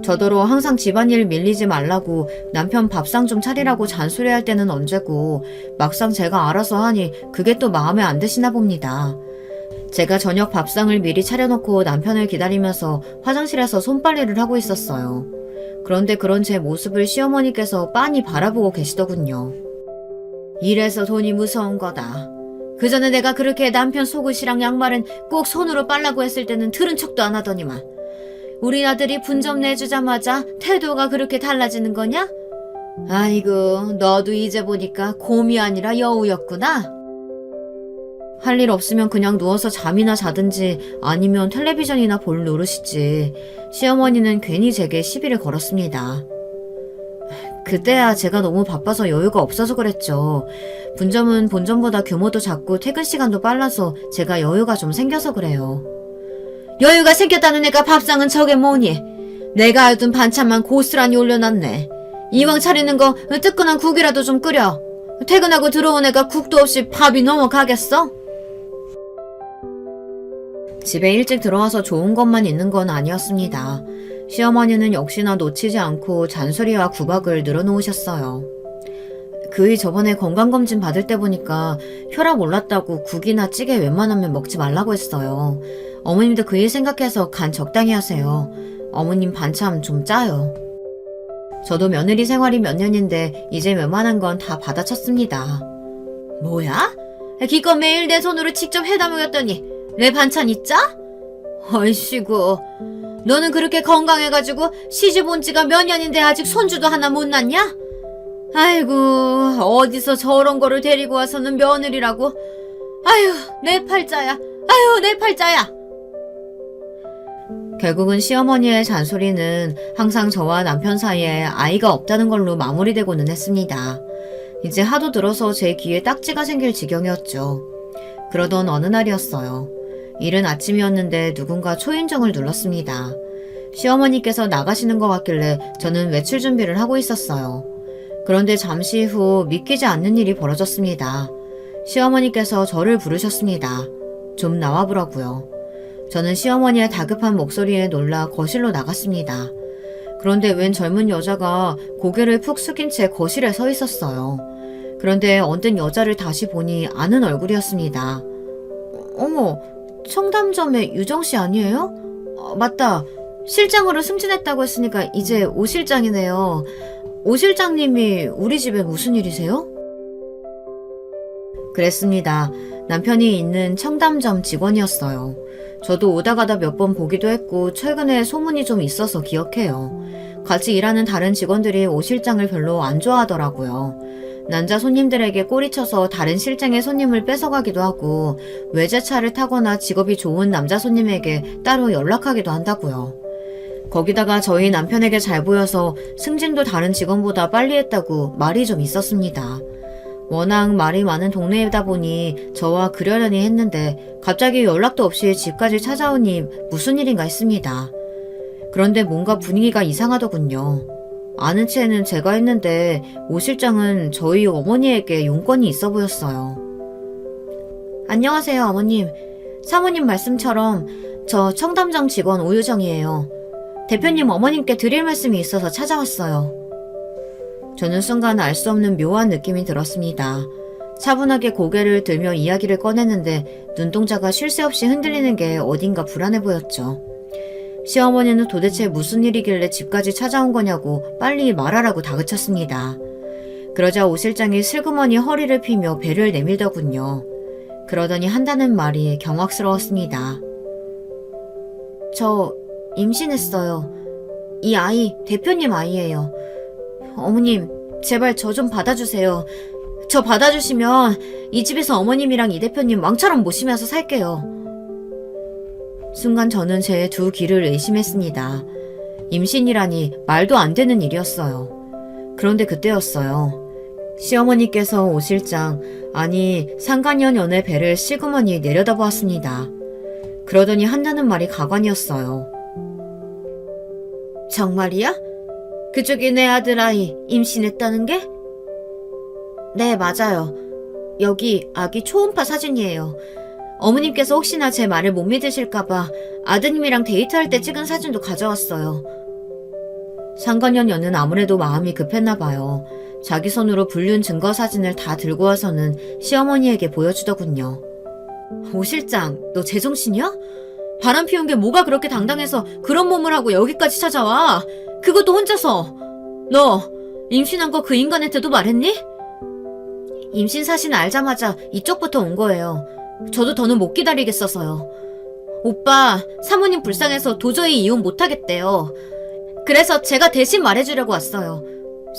저더러 항상 집안일 밀리지 말라고 남편 밥상 좀 차리라고 잔소리할 때는 언제고 막상 제가 알아서 하니 그게 또 마음에 안 드시나 봅니다. 제가 저녁 밥상을 미리 차려놓고 남편을 기다리면서 화장실에서 손빨래를 하고 있었어요. 그런데 그런 제 모습을 시어머니께서 빤히 바라보고 계시더군요. 이래서 돈이 무서운 거다. 그전에 내가 그렇게 남편 속옷이랑 양말은 꼭 손으로 빨라고 했을 때는 들은 척도 안 하더니만 우리 아들이 분점 내주자마자 태도가 그렇게 달라지는 거냐? 아이고, 너도 이제 보니까 곰이 아니라 여우였구나. 할 일 없으면 그냥 누워서 잠이나 자든지 아니면 텔레비전이나 볼 노릇이지. 시어머니는 괜히 제게 시비를 걸었습니다. 그때야 제가 너무 바빠서 여유가 없어서 그랬죠. 분점은 본점보다 규모도 작고 퇴근 시간도 빨라서 제가 여유가 좀 생겨서 그래요. 여유가 생겼다는 애가 밥상은 저게 뭐니? 내가 알던 반찬만 고스란히 올려놨네. 이왕 차리는 거 뜨끈한 국이라도 좀 끓여. 퇴근하고 들어온 애가 국도 없이 밥이 넘어가겠어? 집에 일찍 들어와서 좋은 것만 있는 건 아니었습니다. 시어머니는 역시나 놓치지 않고 잔소리와 구박을 늘어놓으셨어요. 그의 저번에 건강검진 받을 때 보니까 혈압 올랐다고 국이나 찌개 웬만하면 먹지 말라고 했어요. 어머님도 그일 생각해서 간 적당히 하세요. 어머님 반찬 좀 짜요. 저도 며느리 생활이 몇 년인데 이제 웬만한 건 다 받아쳤습니다. 뭐야? 기껏 매일 내 손으로 직접 해다 먹였더니 내 반찬이 짜? 얼씨구, 너는 그렇게 건강해가지고 시집 온 지가 몇 년인데 아직 손주도 하나 못 낳냐? 아이고, 어디서 저런 거를 데리고 와서는 며느리라고. 아유, 내 팔자야. 아유, 내 팔자야. 결국은 시어머니의 잔소리는 항상 저와 남편 사이에 아이가 없다는 걸로 마무리되고는 했습니다. 이제 하도 들어서 제 귀에 딱지가 생길 지경이었죠. 그러던 어느 날이었어요. 이른 아침이었는데 누군가 초인종을 눌렀습니다. 시어머니께서 나가시는 것 같길래 저는 외출 준비를 하고 있었어요. 그런데 잠시 후 믿기지 않는 일이 벌어졌습니다. 시어머니께서 저를 부르셨습니다. 좀 나와보라고요. 저는 시어머니의 다급한 목소리에 놀라 거실로 나갔습니다. 그런데 웬 젊은 여자가 고개를 푹 숙인 채 거실에 서 있었어요. 그런데 언뜻 여자를 다시 보니 아는 얼굴이었습니다. 어머, 청담점의 유정씨 아니에요? 맞다. 실장으로 승진했다고 했으니까 이제 오 실장이네요. 오 실장님이 우리 집에 무슨 일이세요? 그랬습니다. 남편이 있는 청담점 직원이었어요. 저도 오다 가다 몇 번 보기도 했고 최근에 소문이 좀 있어서 기억해요. 같이 일하는 다른 직원들이 오 실장을 별로 안 좋아하더라고요. 남자 손님들에게 꼬리쳐서 다른 실장의 손님을 뺏어가기도 하고 외제차를 타거나 직업이 좋은 남자 손님에게 따로 연락하기도 한다고요. 거기다가 저희 남편에게 잘 보여서 승진도 다른 직원보다 빨리 했다고 말이 좀 있었습니다. 워낙 말이 많은 동네이다 보니 저와 그러려니 했는데 갑자기 연락도 없이 집까지 찾아오니 무슨 일인가 했습니다. 그런데 뭔가 분위기가 이상하더군요. 아는 체는 제가 했는데 오 실장은 저희 어머니에게 용건이 있어 보였어요. 안녕하세요, 어머님. 사모님 말씀처럼 저 청담점 직원 오유정이에요. 대표님 어머님께 드릴 말씀이 있어서 찾아왔어요. 저는 순간 알 수 없는 묘한 느낌이 들었습니다. 차분하게 고개를 들며 이야기를 꺼냈는데 눈동자가 쉴 새 없이 흔들리는 게 어딘가 불안해 보였죠. 시어머니는 도대체 무슨 일이길래 집까지 찾아온 거냐고 빨리 말하라고 다그쳤습니다. 그러자 오 실장이 슬그머니 허리를 피며 배를 내밀더군요. 그러더니 한다는 말이 경악스러웠습니다. 저 임신했어요. 이 아이 대표님 아이예요. 어머님, 제발 저 좀 받아주세요. 저 받아주시면 이 집에서 어머님이랑 이 대표님 왕처럼 모시면서 살게요. 순간 저는 제 두 귀를 의심했습니다. 임신이라니 말도 안 되는 일이었어요. 그런데 그때였어요. 시어머니께서 오 실장, 아니 상간녀년의 배를 시그머니 내려다보았습니다. 그러더니 한다는 말이 가관이었어요. 정말이야? 그쪽이 내 아들아이 임신했다는 게? 네, 맞아요. 여기 아기 초음파 사진이에요. 어머님께서 혹시나 제 말을 못 믿으실까봐 아드님이랑 데이트할 때 찍은 사진도 가져왔어요. 상간녀녀는 아무래도 마음이 급했나봐요. 자기 손으로 불륜 증거 사진을 다 들고 와서는 시어머니에게 보여주더군요. 오 실장, 너 제정신이야? 바람 피운 게 뭐가 그렇게 당당해서 그런 몸을 하고 여기까지 찾아와? 그것도 혼자서. 너 임신한 거 그 인간한테도 말했니? 임신 사실 알자마자 이쪽부터 온 거예요. 저도 더는 못 기다리겠어서요. 오빠, 사모님 불쌍해서 도저히 이혼 못하겠대요. 그래서 제가 대신 말해주려고 왔어요.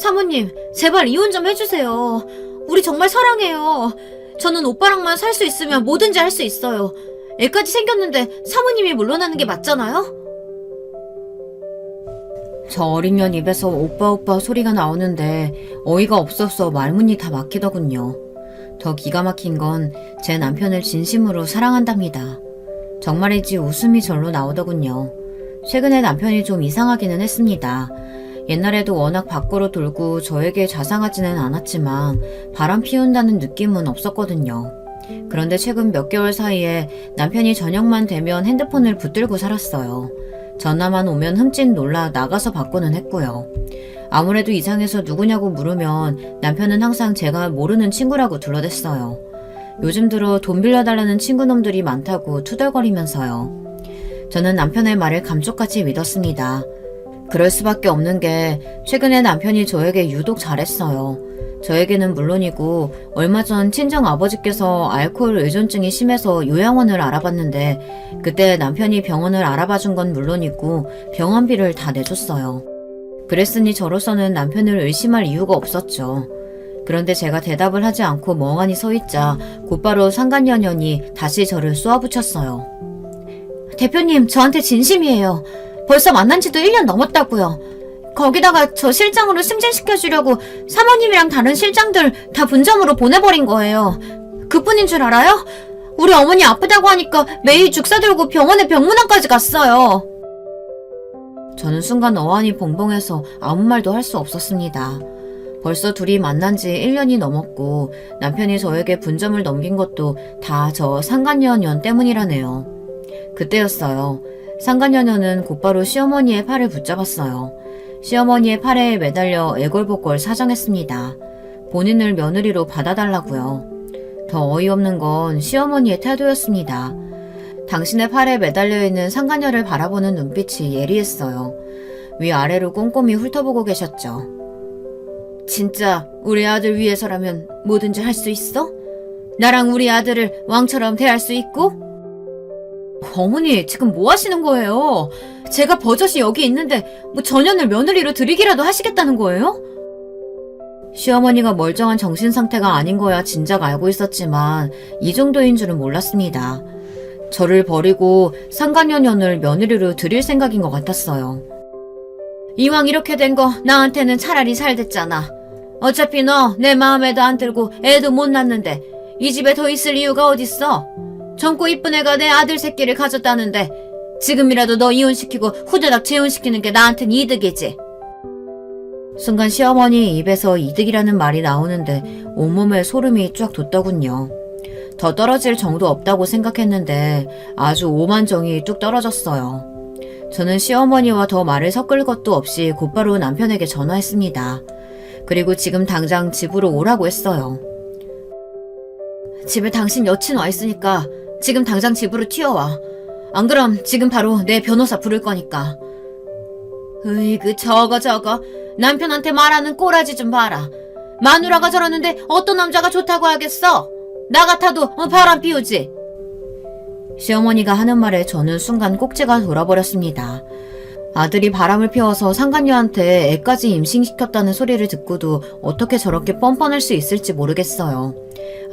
사모님, 제발 이혼 좀 해주세요. 우리 정말 사랑해요. 저는 오빠랑만 살 수 있으면 뭐든지 할 수 있어요. 애까지 생겼는데 사모님이 물러나는 게 맞잖아요? 저 어린 년 입에서 오빠 오빠 소리가 나오는데 어이가 없어서 말문이 다 막히더군요. 더 기가 막힌 건 제 남편을 진심으로 사랑한답니다. 정말이지 웃음이 절로 나오더군요. 최근에 남편이 좀 이상하기는 했습니다. 옛날에도 워낙 밖으로 돌고 저에게 자상하지는 않았지만 바람 피운다는 느낌은 없었거든요. 그런데 최근 몇 개월 사이에 남편이 저녁만 되면 핸드폰을 붙들고 살았어요. 전화만 오면 흠칫 놀라 나가서 받고는 했고요. 아무래도 이상해서 누구냐고 물으면 남편은 항상 제가 모르는 친구라고 둘러댔어요. 요즘 들어 돈 빌려달라는 친구놈들이 많다고 투덜거리면서요. 저는 남편의 말을 감쪽같이 믿었습니다. 그럴 수밖에 없는 게 최근에 남편이 저에게 유독 잘했어요. 저에게는 물론이고 얼마 전 친정 아버지께서 알코올 의존증이 심해서 요양원을 알아봤는데 그때 남편이 병원을 알아봐준 건 물론이고 병원비를 다 내줬어요. 그랬으니 저로서는 남편을 의심할 이유가 없었죠. 그런데 제가 대답을 하지 않고 멍하니 서 있자 곧바로 상간녀년이 다시 저를 쏘아붙였어요. 대표님, 저한테 진심이에요. 벌써 만난 지도 1년 넘었다고요. 거기다가 저 실장으로 승진시켜주려고 사모님이랑 다른 실장들 다 분점으로 보내버린 거예요. 그뿐인 줄 알아요? 우리 어머니 아프다고 하니까 매일 죽 사들고 병원에 병문안까지 갔어요. 저는 순간 어안이 봉봉해서 아무 말도 할 수 없었습니다. 벌써 둘이 만난 지 1년이 넘었고 남편이 저에게 분점을 넘긴 것도 다 저 상간녀년 때문이라네요. 그때였어요. 상간녀년은 곧바로 시어머니의 팔을 붙잡았어요. 시어머니의 팔에 매달려 애걸복걸 사정했습니다. 본인을 며느리로 받아달라고요. 더 어이없는 건 시어머니의 태도였습니다. 당신의 팔에 매달려 있는 상간녀를 바라보는 눈빛이 예리했어요. 위아래로 꼼꼼히 훑어보고 계셨죠. 진짜 우리 아들 위해서라면 뭐든지 할 수 있어? 나랑 우리 아들을 왕처럼 대할 수 있고? 어머니, 지금 뭐 하시는 거예요? 제가 버젓이 여기 있는데 뭐 전현을 며느리로 들이기라도 하시겠다는 거예요? 시어머니가 멀쩡한 정신 상태가 아닌 거야 진작 알고 있었지만 이 정도인 줄은 몰랐습니다. 저를 버리고 상간녀년을 며느리로 들일 생각인 것 같았어요. 이왕 이렇게 된 거 나한테는 차라리 잘 됐잖아. 어차피 너 내 마음에도 안 들고 애도 못 낳는데 이 집에 더 있을 이유가 어딨어? 젊고 이쁜 애가 내 아들 새끼를 가졌다는데 지금이라도 너 이혼시키고 후다닥 재혼시키는 게 나한텐 이득이지. 순간 시어머니 입에서 이득이라는 말이 나오는데 온몸에 소름이 쫙 돋더군요. 더 떨어질 정도 없다고 생각했는데 아주 오만정이 뚝 떨어졌어요. 저는 시어머니와 더 말을 섞을 것도 없이 곧바로 남편에게 전화했습니다. 그리고 지금 당장 집으로 오라고 했어요. 집에 당신 여친 와 있으니까 지금 당장 집으로 튀어와. 안 그럼 지금 바로 내 변호사 부를 거니까. 으이그 저거 남편한테 말하는 꼬라지 좀 봐라. 마누라가 저러는데 어떤 남자가 좋다고 하겠어? 나 같아도 바람 피우지. 시어머니가 하는 말에 저는 순간 꼭지가 돌아버렸습니다. 아들이 바람을 피워서 상간녀한테 애까지 임신시켰다는 소리를 듣고도 어떻게 저렇게 뻔뻔할 수 있을지 모르겠어요.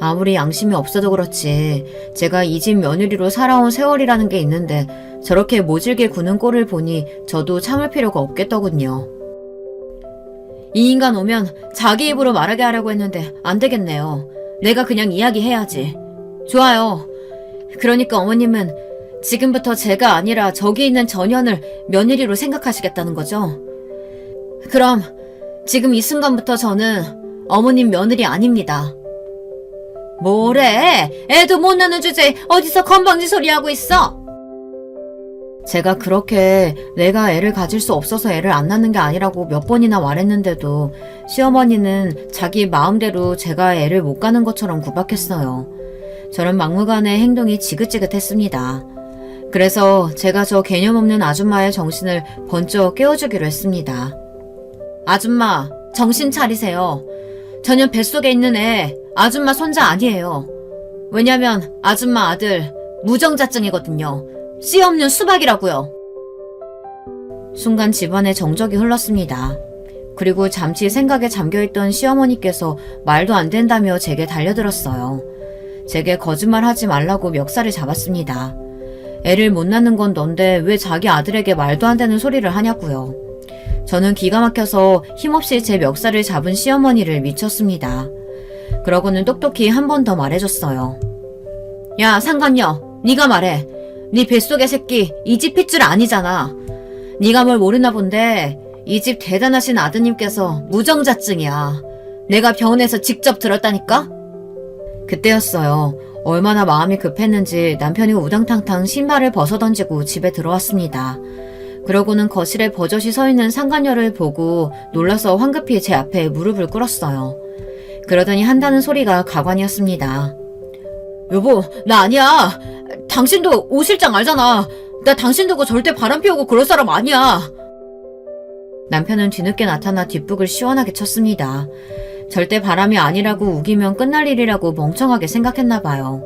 아무리 양심이 없어도 그렇지 제가 이 집 며느리로 살아온 세월이라는 게 있는데 저렇게 모질게 구는 꼴을 보니 저도 참을 필요가 없겠더군요. 이 인간 오면 자기 입으로 말하게 하려고 했는데 안 되겠네요. 내가 그냥 이야기해야지. 좋아요. 그러니까 어머님은 지금부터 제가 아니라 저기 있는 전현을 며느리로 생각하시겠다는 거죠? 그럼 지금 이 순간부터 저는 어머님 며느리 아닙니다. 뭐래? 애도 못 낳는 주제에 어디서 건방지 소리 하고 있어? 제가 그렇게 내가 애를 가질 수 없어서 애를 안 낳는 게 아니라고 몇 번이나 말했는데도 시어머니는 자기 마음대로 제가 애를 못 가는 것처럼 구박했어요. 저는 막무가내 행동이 지긋지긋했습니다. 그래서 제가 저 개념 없는 아줌마의 정신을 번쩍 깨워주기로 했습니다. 아줌마, 정신 차리세요. 전혀 뱃속에 있는 애 아줌마 손자 아니에요. 왜냐면 아줌마 아들 무정자증이거든요. 씨 없는 수박이라고요. 순간 집안에 정적이 흘렀습니다. 그리고 잠시 생각에 잠겨있던 시어머니께서 말도 안 된다며 제게 달려들었어요. 제게 거짓말하지 말라고 멱살을 잡았습니다. 애를 못 낳는 건 넌데 왜 자기 아들에게 말도 안 되는 소리를 하냐고요. 저는 기가 막혀서 힘없이 제 멱살을 잡은 시어머니를 미쳤습니다. 그러고는 똑똑히 한 번 더 말해줬어요. 야 상간녀, 네가 말해. 네 뱃속의 새끼 이 집 핏줄 아니잖아. 네가 뭘 모르나 본데 이 집 대단하신 아드님께서 무정자증이야. 내가 병원에서 직접 들었다니까? 그때였어요. 얼마나 마음이 급했는지 남편이 우당탕탕 신발을 벗어던지고 집에 들어왔습니다. 그러고는 거실에 버젓이 서 있는 상간녀를 보고 놀라서 황급히 제 앞에 무릎을 꿇었어요. 그러더니 한다는 소리가 가관이었습니다. 여보, 나 아니야. 당신도 오 실장 알잖아. 나 당신 두고 절대 바람 피우고 그럴 사람 아니야. 남편은 뒤늦게 나타나 뒷북을 시원하게 쳤습니다. 절대 바람이 아니라고 우기면 끝날 일이라고 멍청하게 생각했나 봐요.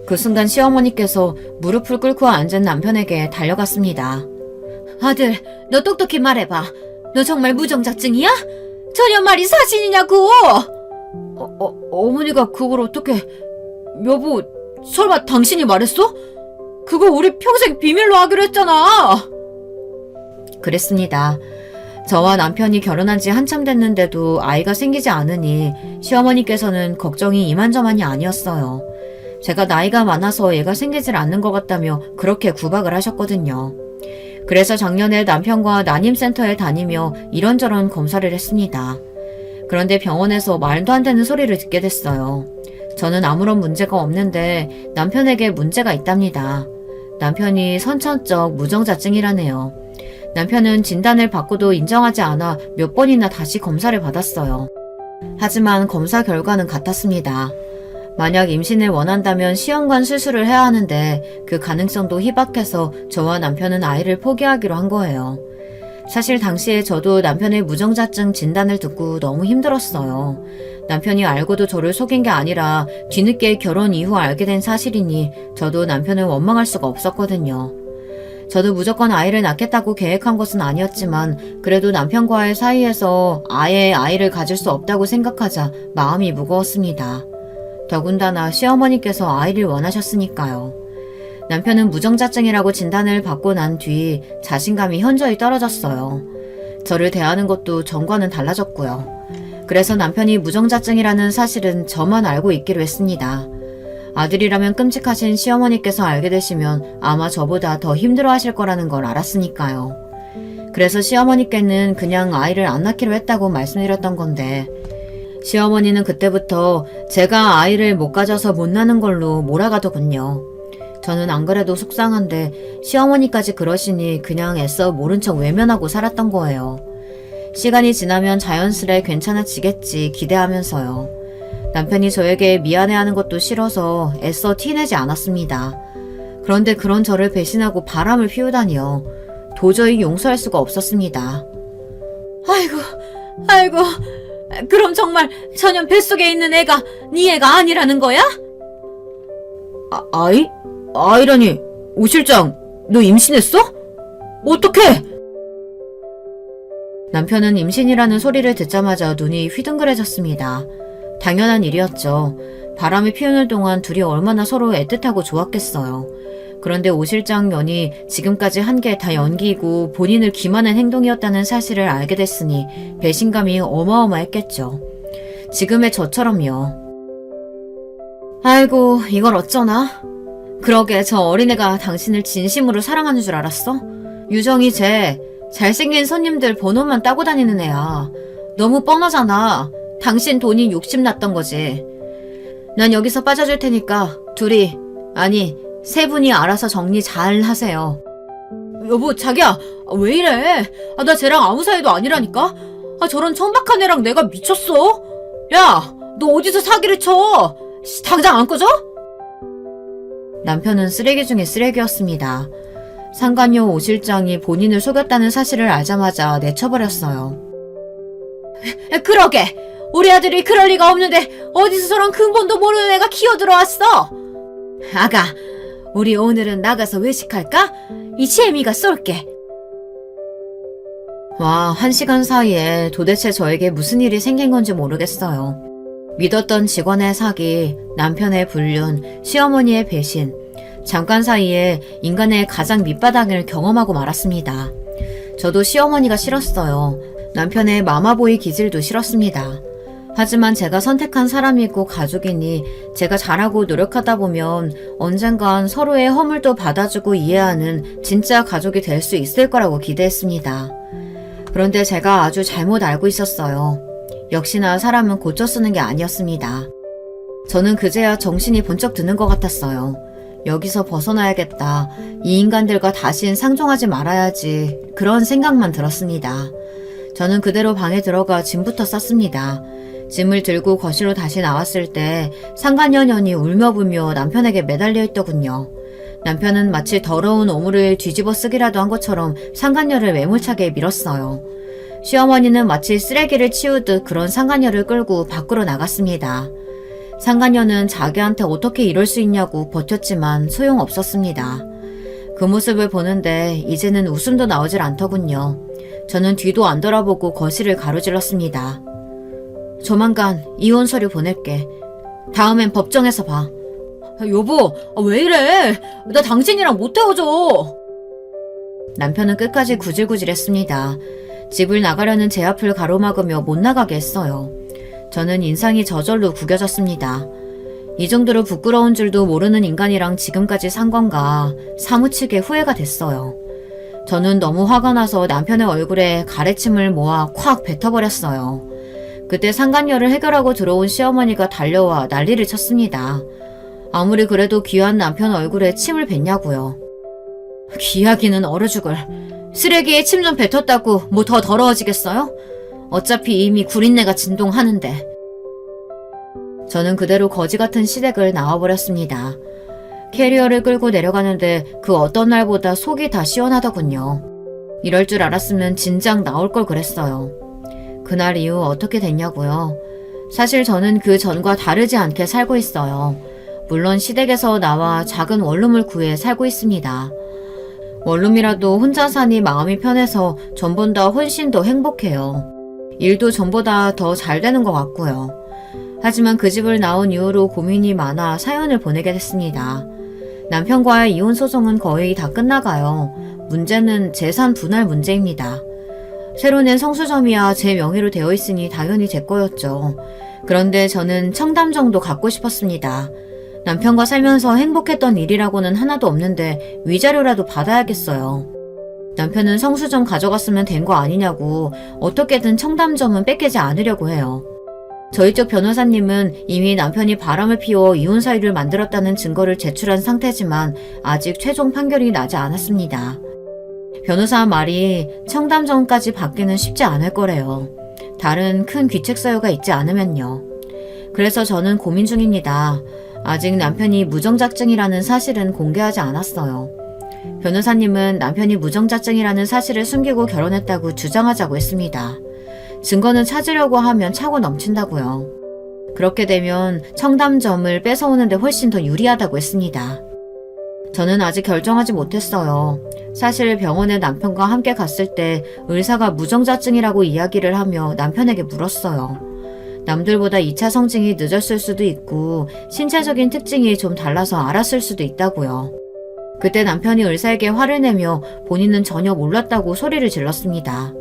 그 순간 시어머니께서 무릎을 꿇고 앉은 남편에게 달려갔습니다. 아들, 너 똑똑히 말해봐. 너 정말 무정자증이야? 전혀 말이 사실이냐고! 어머니가 그걸 어떻게... 여보, 설마 당신이 말했어? 그거 우리 평생 비밀로 하기로 했잖아! 그랬습니다. 저와 남편이 결혼한 지 한참 됐는데도 아이가 생기지 않으니 시어머니께서는 걱정이 이만저만이 아니었어요. 제가 나이가 많아서 애가 생기질 않는 것 같다며 그렇게 구박을 하셨거든요. 그래서 작년에 남편과 난임센터에 다니며 이런저런 검사를 했습니다. 그런데 병원에서 말도 안 되는 소리를 듣게 됐어요. 저는 아무런 문제가 없는데 남편에게 문제가 있답니다. 남편이 선천적 무정자증이라네요. 남편은 진단을 받고도 인정하지 않아 몇 번이나 다시 검사를 받았어요. 하지만 검사 결과는 같았습니다. 만약 임신을 원한다면 시험관 수술을 해야 하는데 그 가능성도 희박해서 저와 남편은 아이를 포기하기로 한 거예요. 사실 당시에 저도 남편의 무정자증 진단을 듣고 너무 힘들었어요. 남편이 알고도 저를 속인 게 아니라 뒤늦게 결혼 이후 알게 된 사실이니 저도 남편을 원망할 수가 없었거든요. 저도 무조건 아이를 낳겠다고 계획한 것은 아니었지만 그래도 남편과의 사이에서 아예 아이를 가질 수 없다고 생각하자 마음이 무거웠습니다. 더군다나 시어머니께서 아이를 원하셨으니까요. 남편은 무정자증이라고 진단을 받고 난 뒤 자신감이 현저히 떨어졌어요. 저를 대하는 것도 전과는 달라졌고요. 그래서 남편이 무정자증이라는 사실은 저만 알고 있기로 했습니다. 아들이라면 끔찍하신 시어머니께서 알게 되시면 아마 저보다 더 힘들어하실 거라는 걸 알았으니까요. 그래서 시어머니께는 그냥 아이를 안 낳기로 했다고 말씀드렸던 건데 시어머니는 그때부터 제가 아이를 못 가져서 못 낳는 걸로 몰아가더군요. 저는 안 그래도 속상한데 시어머니까지 그러시니 그냥 애써 모른 척 외면하고 살았던 거예요. 시간이 지나면 자연스레 괜찮아지겠지 기대하면서요. 남편이 저에게 미안해하는 것도 싫어서 애써 티내지 않았습니다. 그런데 그런 저를 배신하고 바람을 피우다니요. 도저히 용서할 수가 없었습니다. 아이고, 그럼 정말 전혀 뱃속에 있는 애가 네 애가 아니라는 거야? 아이? 아이라니, 오 실장, 너 임신했어? 어떡해? 남편은 임신이라는 소리를 듣자마자 눈이 휘둥그레졌습니다. 당연한 일이었죠. 바람을 피우는 동안 둘이 얼마나 서로 애틋하고 좋았겠어요. 그런데 오 실장 년이 지금까지 한 게 다 연기이고 본인을 기만한 행동이었다는 사실을 알게 됐으니 배신감이 어마어마했겠죠. 지금의 저처럼요. 아이고, 이걸 어쩌나? 그러게 저 어린애가 당신을 진심으로 사랑하는 줄 알았어? 유정이 쟤 잘생긴 손님들 번호만 따고 다니는 애야. 너무 뻔하잖아. 당신 돈이 욕심났던 거지. 난 여기서 빠져줄 테니까 둘이, 아니 세 분이 알아서 정리 잘 하세요. 여보, 자기야, 왜 이래? 나 쟤랑 아무 사이도 아니라니까? 저런 천박한 애랑 내가 미쳤어? 야, 너 어디서 사기를 쳐? 당장 안 꺼져? 남편은 쓰레기 중에 쓰레기였습니다. 상간녀 오 실장이 본인을 속였다는 사실을 알자마자 내쳐버렸어요. 그러게! 우리 아들이 그럴 리가 없는데 어디서 저런 근본도 모르는 애가 기어들어왔어? 아가, 우리 오늘은 나가서 외식할까? 이 재미가 쏠게. 와, 1시간 사이에 도대체 저에게 무슨 일이 생긴 건지 모르겠어요. 믿었던 직원의 사기, 남편의 불륜, 시어머니의 배신, 잠깐 사이에 인간의 가장 밑바닥을 경험하고 말았습니다. 저도 시어머니가 싫었어요. 남편의 마마보이 기질도 싫었습니다. 하지만 제가 선택한 사람이고 가족이니 제가 잘하고 노력하다 보면 언젠간 서로의 허물도 받아주고 이해하는 진짜 가족이 될 수 있을 거라고 기대했습니다. 그런데 제가 아주 잘못 알고 있었어요. 역시나 사람은 고쳐 쓰는 게 아니었습니다. 저는 그제야 정신이 번쩍 드는 것 같았어요. 여기서 벗어나야겠다. 이 인간들과 다신 상종하지 말아야지. 그런 생각만 들었습니다. 저는 그대로 방에 들어가 짐부터 쌌습니다. 짐을 들고 거실로 다시 나왔을 때 상간녀년이 울며불며 남편에게 매달려 있더군요. 남편은 마치 더러운 오물을 뒤집어 쓰기라도 한 것처럼 상간녀를 매몰차게 밀었어요. 시어머니는 마치 쓰레기를 치우듯 그런 상간녀를 끌고 밖으로 나갔습니다. 상간녀는 자기한테 어떻게 이럴 수 있냐고 버텼지만 소용없었습니다. 그 모습을 보는데 이제는 웃음도 나오질 않더군요. 저는 뒤도 안 돌아보고 거실을 가로질렀습니다. 조만간 이혼 서류 보낼게. 다음엔 법정에서 봐. 여보, 왜 이래? 나 당신이랑 못 헤어져. 남편은 끝까지 구질구질했습니다. 집을 나가려는 제 앞을 가로막으며 못 나가게 했어요. 저는 인상이 저절로 구겨졌습니다. 이 정도로 부끄러운 줄도 모르는 인간이랑 지금까지 산 건가 사무치게 후회가 됐어요. 저는 너무 화가 나서 남편의 얼굴에 가래침을 모아 콱 뱉어버렸어요. 그때 상간녀를 해결하고 들어온 시어머니가 달려와 난리를 쳤습니다. 아무리 그래도 귀한 남편 얼굴에 침을 뱉냐고요. 귀하기는 얼어 죽을. 쓰레기에 침 좀 뱉었다고 뭐 더 더러워지겠어요? 어차피 이미 구린내가 진동하는데. 저는 그대로 거지 같은 시댁을 나와버렸습니다. 캐리어를 끌고 내려가는데 그 어떤 날보다 속이 다 시원하더군요. 이럴 줄 알았으면 진작 나올 걸 그랬어요. 그날 이후 어떻게 됐냐고요? 사실 저는 그 전과 다르지 않게 살고 있어요. 물론 시댁에서 나와 작은 원룸을 구해 살고 있습니다. 원룸이라도 혼자 사니 마음이 편해서 전보다 훨씬 더 행복해요. 일도 전보다 더 잘 되는 것 같고요. 하지만 그 집을 나온 이후로 고민이 많아 사연을 보내게 됐습니다. 남편과의 이혼 소송은 거의 다 끝나가요. 문제는 재산 분할 문제입니다. 새로 낸 성수점이야 제 명의로 되어 있으니 당연히 제 거였죠. 그런데 저는 청담 정도 갖고 싶었습니다. 남편과 살면서 행복했던 일이라고는 하나도 없는데 위자료라도 받아야겠어요. 남편은 성수점 가져갔으면 된 거 아니냐고 어떻게든 청담점은 뺏기지 않으려고 해요. 저희 쪽 변호사님은 이미 남편이 바람을 피워 이혼 사유를 만들었다는 증거를 제출한 상태지만 아직 최종 판결이 나지 않았습니다. 변호사 말이 청담점까지 받기는 쉽지 않을 거래요. 다른 큰 귀책 사유가 있지 않으면요. 그래서 저는 고민 중입니다. 아직 남편이 무정자증이라는 사실은 공개하지 않았어요. 변호사님은 남편이 무정자증이라는 사실을 숨기고 결혼했다고 주장하자고 했습니다. 증거는 찾으려고 하면 차고 넘친다고요. 그렇게 되면 청담점을 뺏어오는데 훨씬 더 유리하다고 했습니다. 저는 아직 결정하지 못했어요. 사실 병원에 남편과 함께 갔을 때 의사가 무정자증이라고 이야기를 하며 남편에게 물었어요. 남들보다 2차 성징이 늦었을 수도 있고 신체적인 특징이 좀 달라서 알았을 수도 있다고요. 그때 남편이 의사에게 화를 내며 본인은 전혀 몰랐다고 소리를 질렀습니다.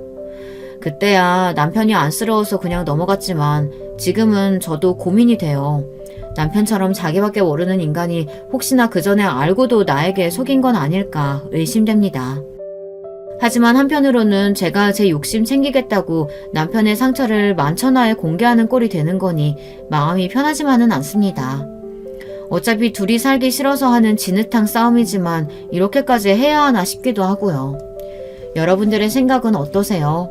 그때야 남편이 안쓰러워서 그냥 넘어갔지만 지금은 저도 고민이 돼요. 남편처럼 자기밖에 모르는 인간이 혹시나 그 전에 알고도 나에게 속인 건 아닐까 의심됩니다. 하지만 한편으로는 제가 제 욕심 챙기겠다고 남편의 상처를 만천하에 공개하는 꼴이 되는 거니 마음이 편하지만은 않습니다. 어차피 둘이 살기 싫어서 하는 진흙탕 싸움이지만 이렇게까지 해야 하나 싶기도 하고요. 여러분들의 생각은 어떠세요?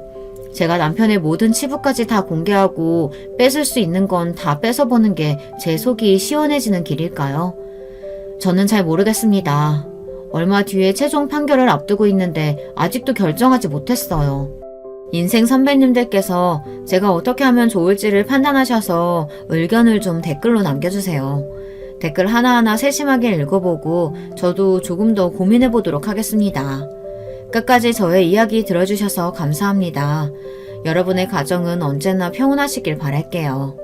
제가 남편의 모든 치부까지 다 공개하고 뺏을 수 있는 건 다 뺏어보는 게 제 속이 시원해지는 길일까요? 저는 잘 모르겠습니다. 얼마 뒤에 최종 판결을 앞두고 있는데 아직도 결정하지 못했어요. 인생 선배님들께서 제가 어떻게 하면 좋을지를 판단하셔서 의견을 좀 댓글로 남겨주세요. 댓글 하나하나 세심하게 읽어보고 저도 조금 더 고민해보도록 하겠습니다. 끝까지 저의 이야기 들어주셔서 감사합니다. 여러분의 가정은 언제나 평온하시길 바랄게요.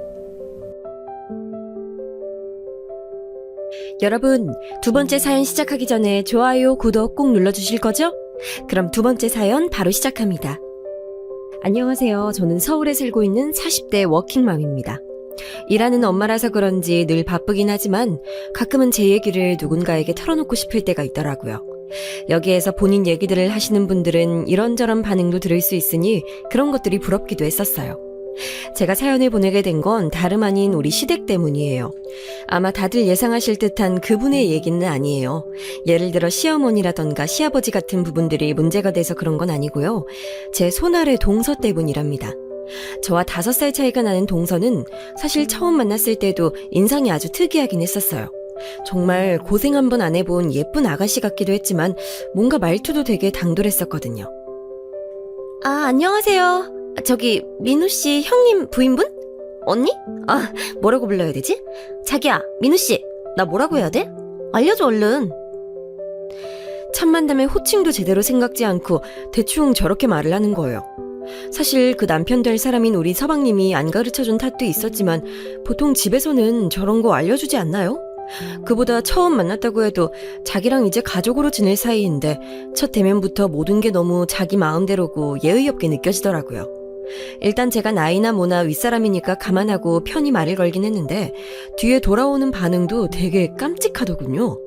여러분, 두 번째 사연 시작하기 전에 좋아요, 구독 꼭 눌러주실 거죠? 그럼 두 번째 사연 바로 시작합니다. 안녕하세요. 저는 서울에 살고 있는 40대 워킹맘입니다. 일하는 엄마라서 그런지 늘 바쁘긴 하지만 가끔은 제 얘기를 누군가에게 털어놓고 싶을 때가 있더라고요. 여기에서 본인 얘기들을 하시는 분들은 이런저런 반응도 들을 수 있으니 그런 것들이 부럽기도 했었어요. 제가 사연을 보내게 된 건 다름 아닌 우리 시댁 때문이에요. 아마 다들 예상하실 듯한 그분의 얘기는 아니에요. 예를 들어 시어머니라던가 시아버지 같은 부분들이 문제가 돼서 그런 건 아니고요. 제 손아래 동서 때문이랍니다. 저와 5살 차이가 나는 동서는 사실 처음 만났을 때도 인상이 아주 특이하긴 했었어요. 정말 고생 한번 안 해본 예쁜 아가씨 같기도 했지만 뭔가 말투도 되게 당돌했었거든요. 아, 안녕하세요. 저기 민우씨 형님 부인분? 언니? 아, 뭐라고 불러야 되지? 자기야, 민우씨, 나 뭐라고 해야 돼? 알려줘 얼른. 참만담에 호칭도 제대로 생각지 않고 대충 저렇게 말을 하는 거예요. 사실 그 남편 될 사람인 우리 서방님이 안 가르쳐준 탓도 있었지만 보통 집에서는 저런 거 알려주지 않나요? 그보다 처음 만났다고 해도 자기랑 이제 가족으로 지낼 사이인데 첫 대면부터 모든 게 너무 자기 마음대로고 예의 없게 느껴지더라고요. 일단 제가 나이나 뭐나 윗사람이니까 감안하고 편히 말을 걸긴 했는데 뒤에 돌아오는 반응도 되게 깜찍하더군요.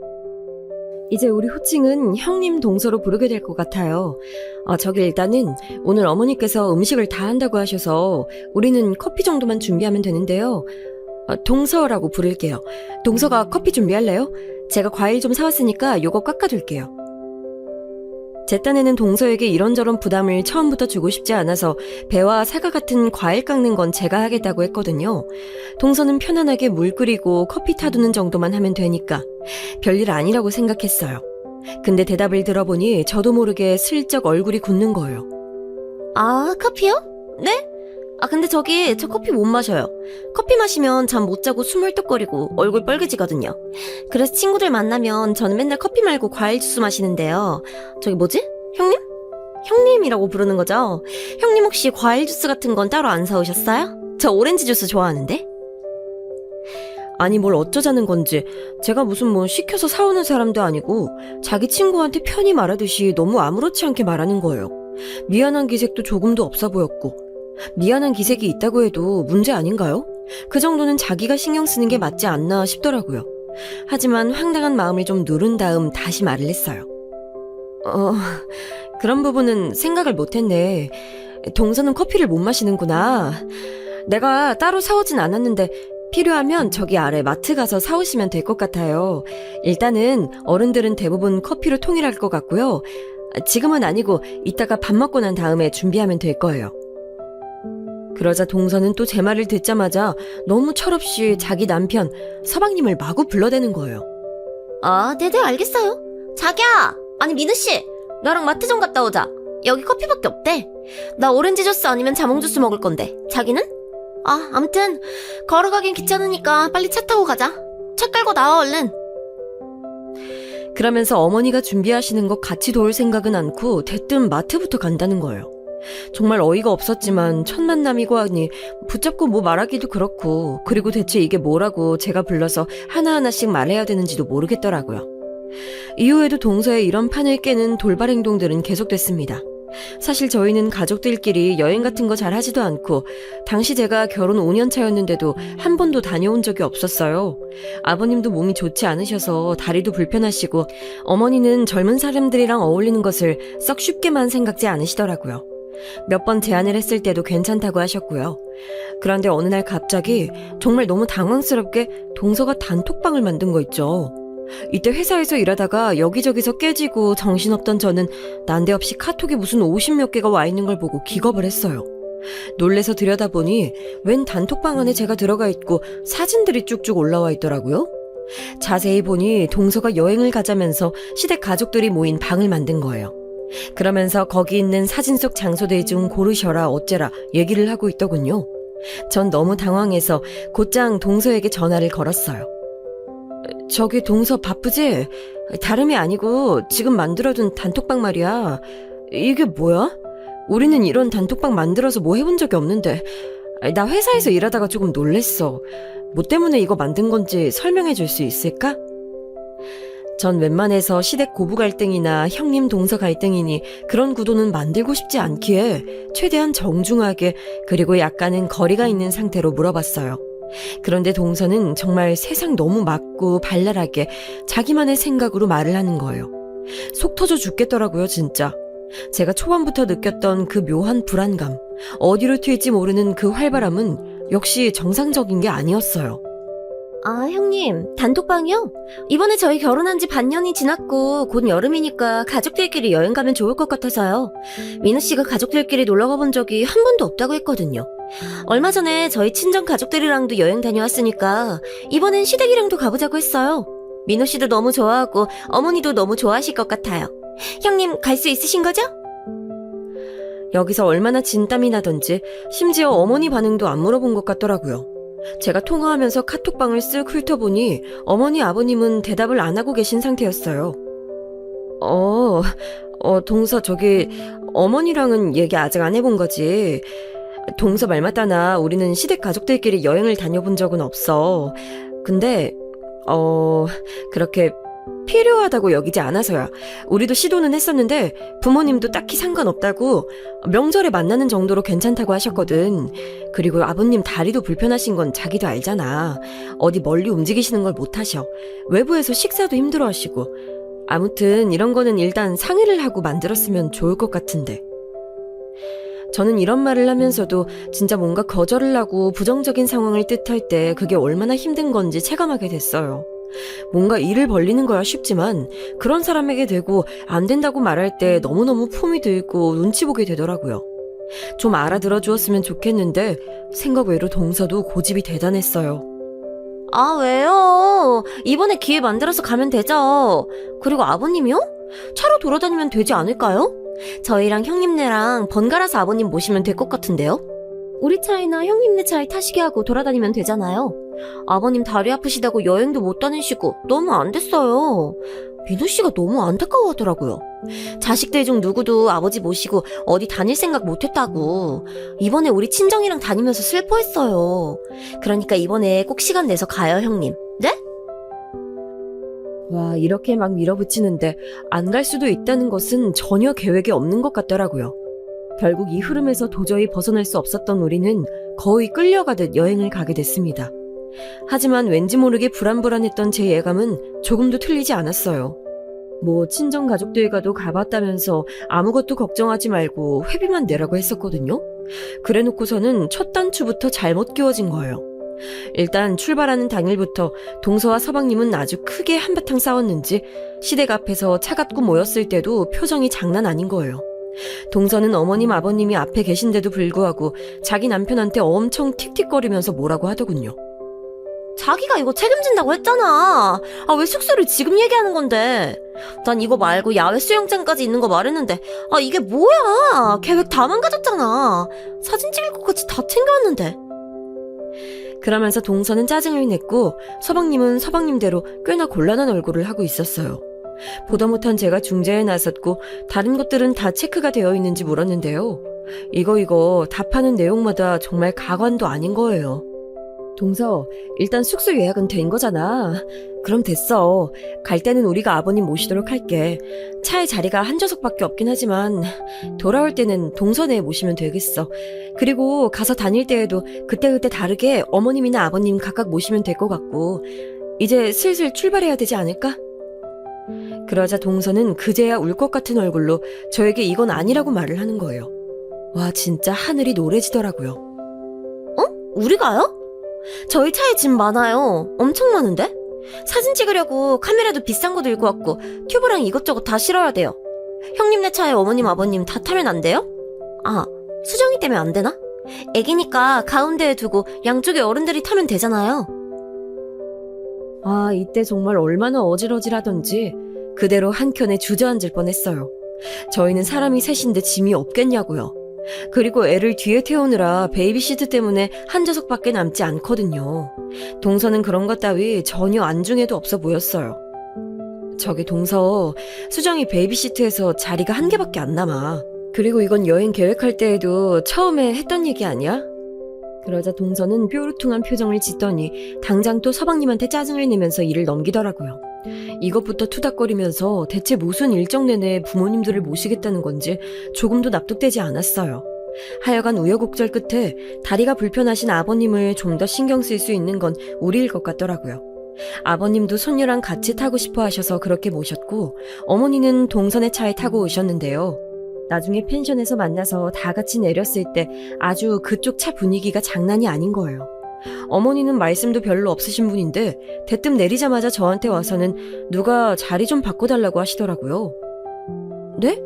이제 우리 호칭은 형님 동서로 부르게 될 것 같아요. 저기 일단은 오늘 어머니께서 음식을 다 한다고 하셔서 우리는 커피 정도만 준비하면 되는데요. 동서라고 부를게요. 동서가 커피 준비할래요? 제가 과일 좀 사왔으니까 요거 깎아둘게요. 제 딴에는 동서에게 이런저런 부담을 처음부터 주고 싶지 않아서 배와 사과 같은 과일 깎는 건 제가 하겠다고 했거든요. 동서는 편안하게 물 끓이고 커피 타두는 정도만 하면 되니까 별일 아니라고 생각했어요. 근데 대답을 들어보니 저도 모르게 슬쩍 얼굴이 굳는 거예요. 아, 커피요? 네? 근데 저 커피 못 마셔요. 커피 마시면 잠 못 자고 숨을떡거리고 얼굴 빨개지거든요. 그래서 친구들 만나면 저는 맨날 커피 말고 과일 주스 마시는데요. 뭐지? 형님? 형님이라고 부르는 거죠? 형님 혹시 과일 주스 같은 건 따로 안 사오셨어요? 저 오렌지 주스 좋아하는데? 아니 뭘 어쩌자는 건지 제가 무슨 시켜서 사오는 사람도 아니고 자기 친구한테 편히 말하듯이 너무 아무렇지 않게 말하는 거예요. 미안한 기색도 조금도 없어 보였고 미안한 기색이 있다고 해도 문제 아닌가요? 그 정도는 자기가 신경 쓰는 게 맞지 않나 싶더라고요. 하지만 황당한 마음을 좀 누른 다음 다시 말을 했어요. 그런 부분은 생각을 못했네. 동서는 커피를 못 마시는구나. 내가 따로 사오진 않았는데 필요하면 저기 아래 마트 가서 사오시면 될 것 같아요. 일단은 어른들은 대부분 커피로 통일할 것 같고요. 지금은 아니고 이따가 밥 먹고 난 다음에 준비하면 될 거예요. 그러자 동서는 또 제 말을 듣자마자 너무 철없이 자기 남편 서방님을 마구 불러대는 거예요. 네네 알겠어요. 자기야, 아니 민우씨, 나랑 마트 좀 갔다 오자. 여기 커피밖에 없대. 나 오렌지 주스 아니면 자몽 주스 먹을 건데. 자기는? 아무튼 걸어가긴 귀찮으니까 빨리 차 타고 가자. 차 끌고 나와 얼른. 그러면서 어머니가 준비하시는 것 같이 도울 생각은 않고 대뜸 마트부터 간다는 거예요. 정말 어이가 없었지만 첫 만남이고 하니 붙잡고 말하기도 그렇고 그리고 대체 이게 뭐라고 제가 불러서 하나하나씩 말해야 되는지도 모르겠더라고요. 이후에도 동서의 이런 판을 깨는 돌발 행동들은 계속됐습니다. 사실 저희는 가족들끼리 여행 같은 거 잘 하지도 않고 당시 제가 결혼 5년 차였는데도 한 번도 다녀온 적이 없었어요. 아버님도 몸이 좋지 않으셔서 다리도 불편하시고 어머니는 젊은 사람들이랑 어울리는 것을 썩 쉽게만 생각지 않으시더라고요. 몇 번 제안을 했을 때도 괜찮다고 하셨고요. 그런데 어느 날 갑자기 정말 너무 당황스럽게 동서가 단톡방을 만든 거 있죠. 이때 회사에서 일하다가 여기저기서 깨지고 정신없던 저는 난데없이 카톡에 무슨 50몇 개가 와 있는 걸 보고 기겁을 했어요. 놀래서 들여다보니 웬 단톡방 안에 제가 들어가 있고 사진들이 쭉쭉 올라와 있더라고요. 자세히 보니 동서가 여행을 가자면서 시댁 가족들이 모인 방을 만든 거예요. 그러면서 거기 있는 사진 속 장소들 중 고르셔라 어째라 얘기를 하고 있더군요. 전 너무 당황해서 곧장 동서에게 전화를 걸었어요. 저기 동서 바쁘지? 다름이 아니고 지금 만들어둔 단톡방 말이야. 이게 뭐야? 우리는 이런 단톡방 만들어서 뭐 해본 적이 없는데 나 회사에서 일하다가 조금 놀랬어. 뭐 때문에 이거 만든 건지 설명해 줄 수 있을까? 전 웬만해서 시댁 고부 갈등이나 형님 동서 갈등이니 그런 구도는 만들고 싶지 않기에 최대한 정중하게 그리고 약간은 거리가 있는 상태로 물어봤어요. 그런데 동서는 정말 세상 너무 맞고 발랄하게 자기만의 생각으로 말을 하는 거예요. 속 터져 죽겠더라고요, 진짜. 제가 초반부터 느꼈던 그 묘한 불안감, 어디로 튈지 모르는 그 활발함은 역시 정상적인 게 아니었어요. 형님, 단톡방이요? 이번에 저희 결혼한 지 반년이 지났고 곧 여름이니까 가족들끼리 여행 가면 좋을 것 같아서요. 민우 씨가 가족들끼리 놀러 가본 적이 한 번도 없다고 했거든요. 얼마 전에 저희 친정 가족들이랑도 여행 다녀왔으니까 이번엔 시댁이랑도 가보자고 했어요. 민우 씨도 너무 좋아하고 어머니도 너무 좋아하실 것 같아요. 형님, 갈 수 있으신 거죠? 여기서 얼마나 진땀이 나던지 심지어 어머니 반응도 안 물어본 것 같더라고요. 제가 통화하면서 카톡방을 쓱 훑어보니 어머니 아버님은 대답을 안 하고 계신 상태였어요. 동서 저기 어머니랑은 얘기 아직 안 해본 거지. 동서 말 맞다나 우리는 시댁 가족들끼리 여행을 다녀본 적은 없어. 근데 그렇게 필요하다고 여기지 않아서야. 우리도 시도는 했었는데 부모님도 딱히 상관없다고 명절에 만나는 정도로 괜찮다고 하셨거든. 그리고 아버님 다리도 불편하신 건 자기도 알잖아. 어디 멀리 움직이시는 걸 못하셔. 외부에서 식사도 힘들어하시고. 아무튼 이런 거는 일단 상의를 하고 만들었으면 좋을 것 같은데. 저는 이런 말을 하면서도 진짜 뭔가 거절을 하고 부정적인 상황을 뜻할 때 그게 얼마나 힘든 건지 체감하게 됐어요. 뭔가 일을 벌리는 거야 쉽지만 그런 사람에게 대고 안 된다고 말할 때 너무너무 폼이 들고 눈치 보게 되더라고요. 좀 알아들어 주었으면 좋겠는데 생각 외로 동서도 고집이 대단했어요. 왜요? 이번에 기회 만들어서 가면 되죠. 그리고 아버님이요? 차로 돌아다니면 되지 않을까요? 저희랑 형님네랑 번갈아서 아버님 모시면 될 것 같은데요? 우리 차이나 형님네 차에 타시게 하고 돌아다니면 되잖아요. 아버님 다리 아프시다고 여행도 못 다니시고 너무 안 됐어요. 민호 씨가 너무 안타까워하더라고요. 자식들 중 누구도 아버지 모시고 어디 다닐 생각 못 했다고. 이번에 우리 친정이랑 다니면서 슬퍼했어요. 그러니까 이번에 꼭 시간 내서 가요, 형님. 네? 와, 이렇게 막 밀어붙이는데 안 갈 수도 있다는 것은 전혀 계획에 없는 것 같더라고요. 결국 이 흐름에서 도저히 벗어날 수 없었던 우리는 거의 끌려가듯 여행을 가게 됐습니다. 하지만 왠지 모르게 불안불안했던 제 예감은 조금도 틀리지 않았어요. 뭐 친정 가족들과도 가봤다면서 아무것도 걱정하지 말고 회비만 내라고 했었거든요. 그래놓고서는 첫 단추부터 잘못 끼워진 거예요. 일단 출발하는 당일부터 동서와 서방님은 아주 크게 한바탕 싸웠는지 시댁 앞에서 차 갖고 모였을 때도 표정이 장난 아닌 거예요. 동서는 어머님 아버님이 앞에 계신데도 불구하고 자기 남편한테 엄청 틱틱거리면서 뭐라고 하더군요. 자기가 이거 책임진다고 했잖아. 아, 왜 숙소를 지금 얘기하는 건데? 난 이거 말고 야외 수영장까지 있는 거 말했는데, 아, 이게 뭐야? 계획 다 망가졌잖아. 사진 찍을 것까지 다 챙겨왔는데. 그러면서 동서는 짜증을 냈고 서방님은 서방님대로 꽤나 곤란한 얼굴을 하고 있었어요. 보다 못한 제가 중재에 나섰고 다른 것들은 다 체크가 되어 있는지 물었는데요. 이거 답하는 내용마다 정말 가관도 아닌 거예요. 동서, 일단 숙소 예약은 된 거잖아. 그럼 됐어. 갈 때는 우리가 아버님 모시도록 할게. 차에 자리가 한 좌석밖에 없긴 하지만 돌아올 때는 동서네 모시면 되겠어. 그리고 가서 다닐 때에도 그때그때 다르게 어머님이나 아버님 각각 모시면 될 것 같고 이제 슬슬 출발해야 되지 않을까? 그러자 동서는 그제야 울 것 같은 얼굴로 저에게 이건 아니라고 말을 하는 거예요. 와, 진짜 하늘이 노래지더라고요. 어? 우리가요? 저희 차에 짐 많아요. 엄청 많은데? 사진 찍으려고 카메라도 비싼 거 들고 왔고 튜브랑 이것저것 다 실어야 돼요. 형님네 차에 어머님 아버님 다 타면 안 돼요? 아, 수정이 때문에 안 되나? 애기니까 가운데에 두고 양쪽에 어른들이 타면 되잖아요. 아, 이때 정말 얼마나 어질어질하던지 그대로 한켠에 주저앉을 뻔했어요. 저희는 사람이 셋인데 짐이 없겠냐고요. 그리고 애를 뒤에 태우느라 베이비시트 때문에 한 좌석밖에 남지 않거든요. 동서는 그런 것 따위 전혀 안중에도 없어 보였어요. 저기 동서, 수정이 베이비시트에서 자리가 한 개밖에 안 남아. 그리고 이건 여행 계획할 때에도 처음에 했던 얘기 아니야? 그러자 동서는 뾰루퉁한 표정을 짓더니 당장 또 서방님한테 짜증을 내면서 일을 넘기더라고요. 이것부터 투닥거리면서 대체 무슨 일정 내내 부모님들을 모시겠다는 건지 조금도 납득되지 않았어요. 하여간 우여곡절 끝에 다리가 불편하신 아버님을 좀 더 신경 쓸 수 있는 건 우리일 것 같더라고요. 아버님도 손녀랑 같이 타고 싶어 하셔서 그렇게 모셨고 어머니는 동선의 차에 타고 오셨는데요. 나중에 펜션에서 만나서 다 같이 내렸을 때 아주 그쪽 차 분위기가 장난이 아닌 거예요. 어머니는 말씀도 별로 없으신 분인데 대뜸 내리자마자 저한테 와서는 누가 자리 좀 바꿔달라고 하시더라고요. 네?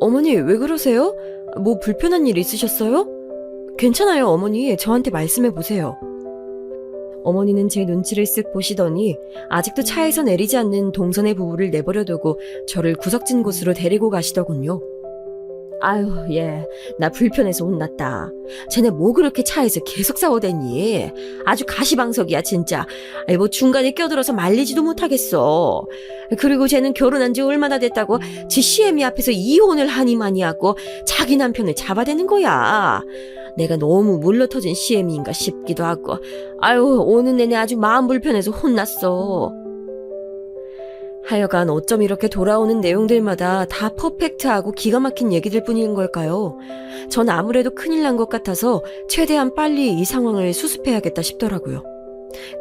어머니 왜 그러세요? 뭐 불편한 일 있으셨어요? 괜찮아요 어머니, 저한테 말씀해 보세요. 어머니는 제 눈치를 쓱 보시더니 아직도 차에서 내리지 않는 동선의 부부를 내버려두고 저를 구석진 곳으로 데리고 가시더군요. 아유, 얘, 나 불편해서 혼났다. 쟤네 뭐 그렇게 차에서 계속 싸우대니? 아주 가시방석이야, 진짜. 아이, 뭐 중간에 껴들어서 말리지도 못하겠어. 그리고 쟤는 결혼한 지 얼마나 됐다고 지 시애미 앞에서 이혼을 하니 많이 하고 자기 남편을 잡아대는 거야. 내가 너무 물러터진 시애미인가 싶기도 하고. 아유, 오는 내내 아주 마음 불편해서 혼났어. 하여간 어쩜 이렇게 돌아오는 내용들마다 다 퍼펙트하고 기가 막힌 얘기들 뿐인 걸까요? 전 아무래도 큰일 난 것 같아서 최대한 빨리 이 상황을 수습해야겠다 싶더라고요.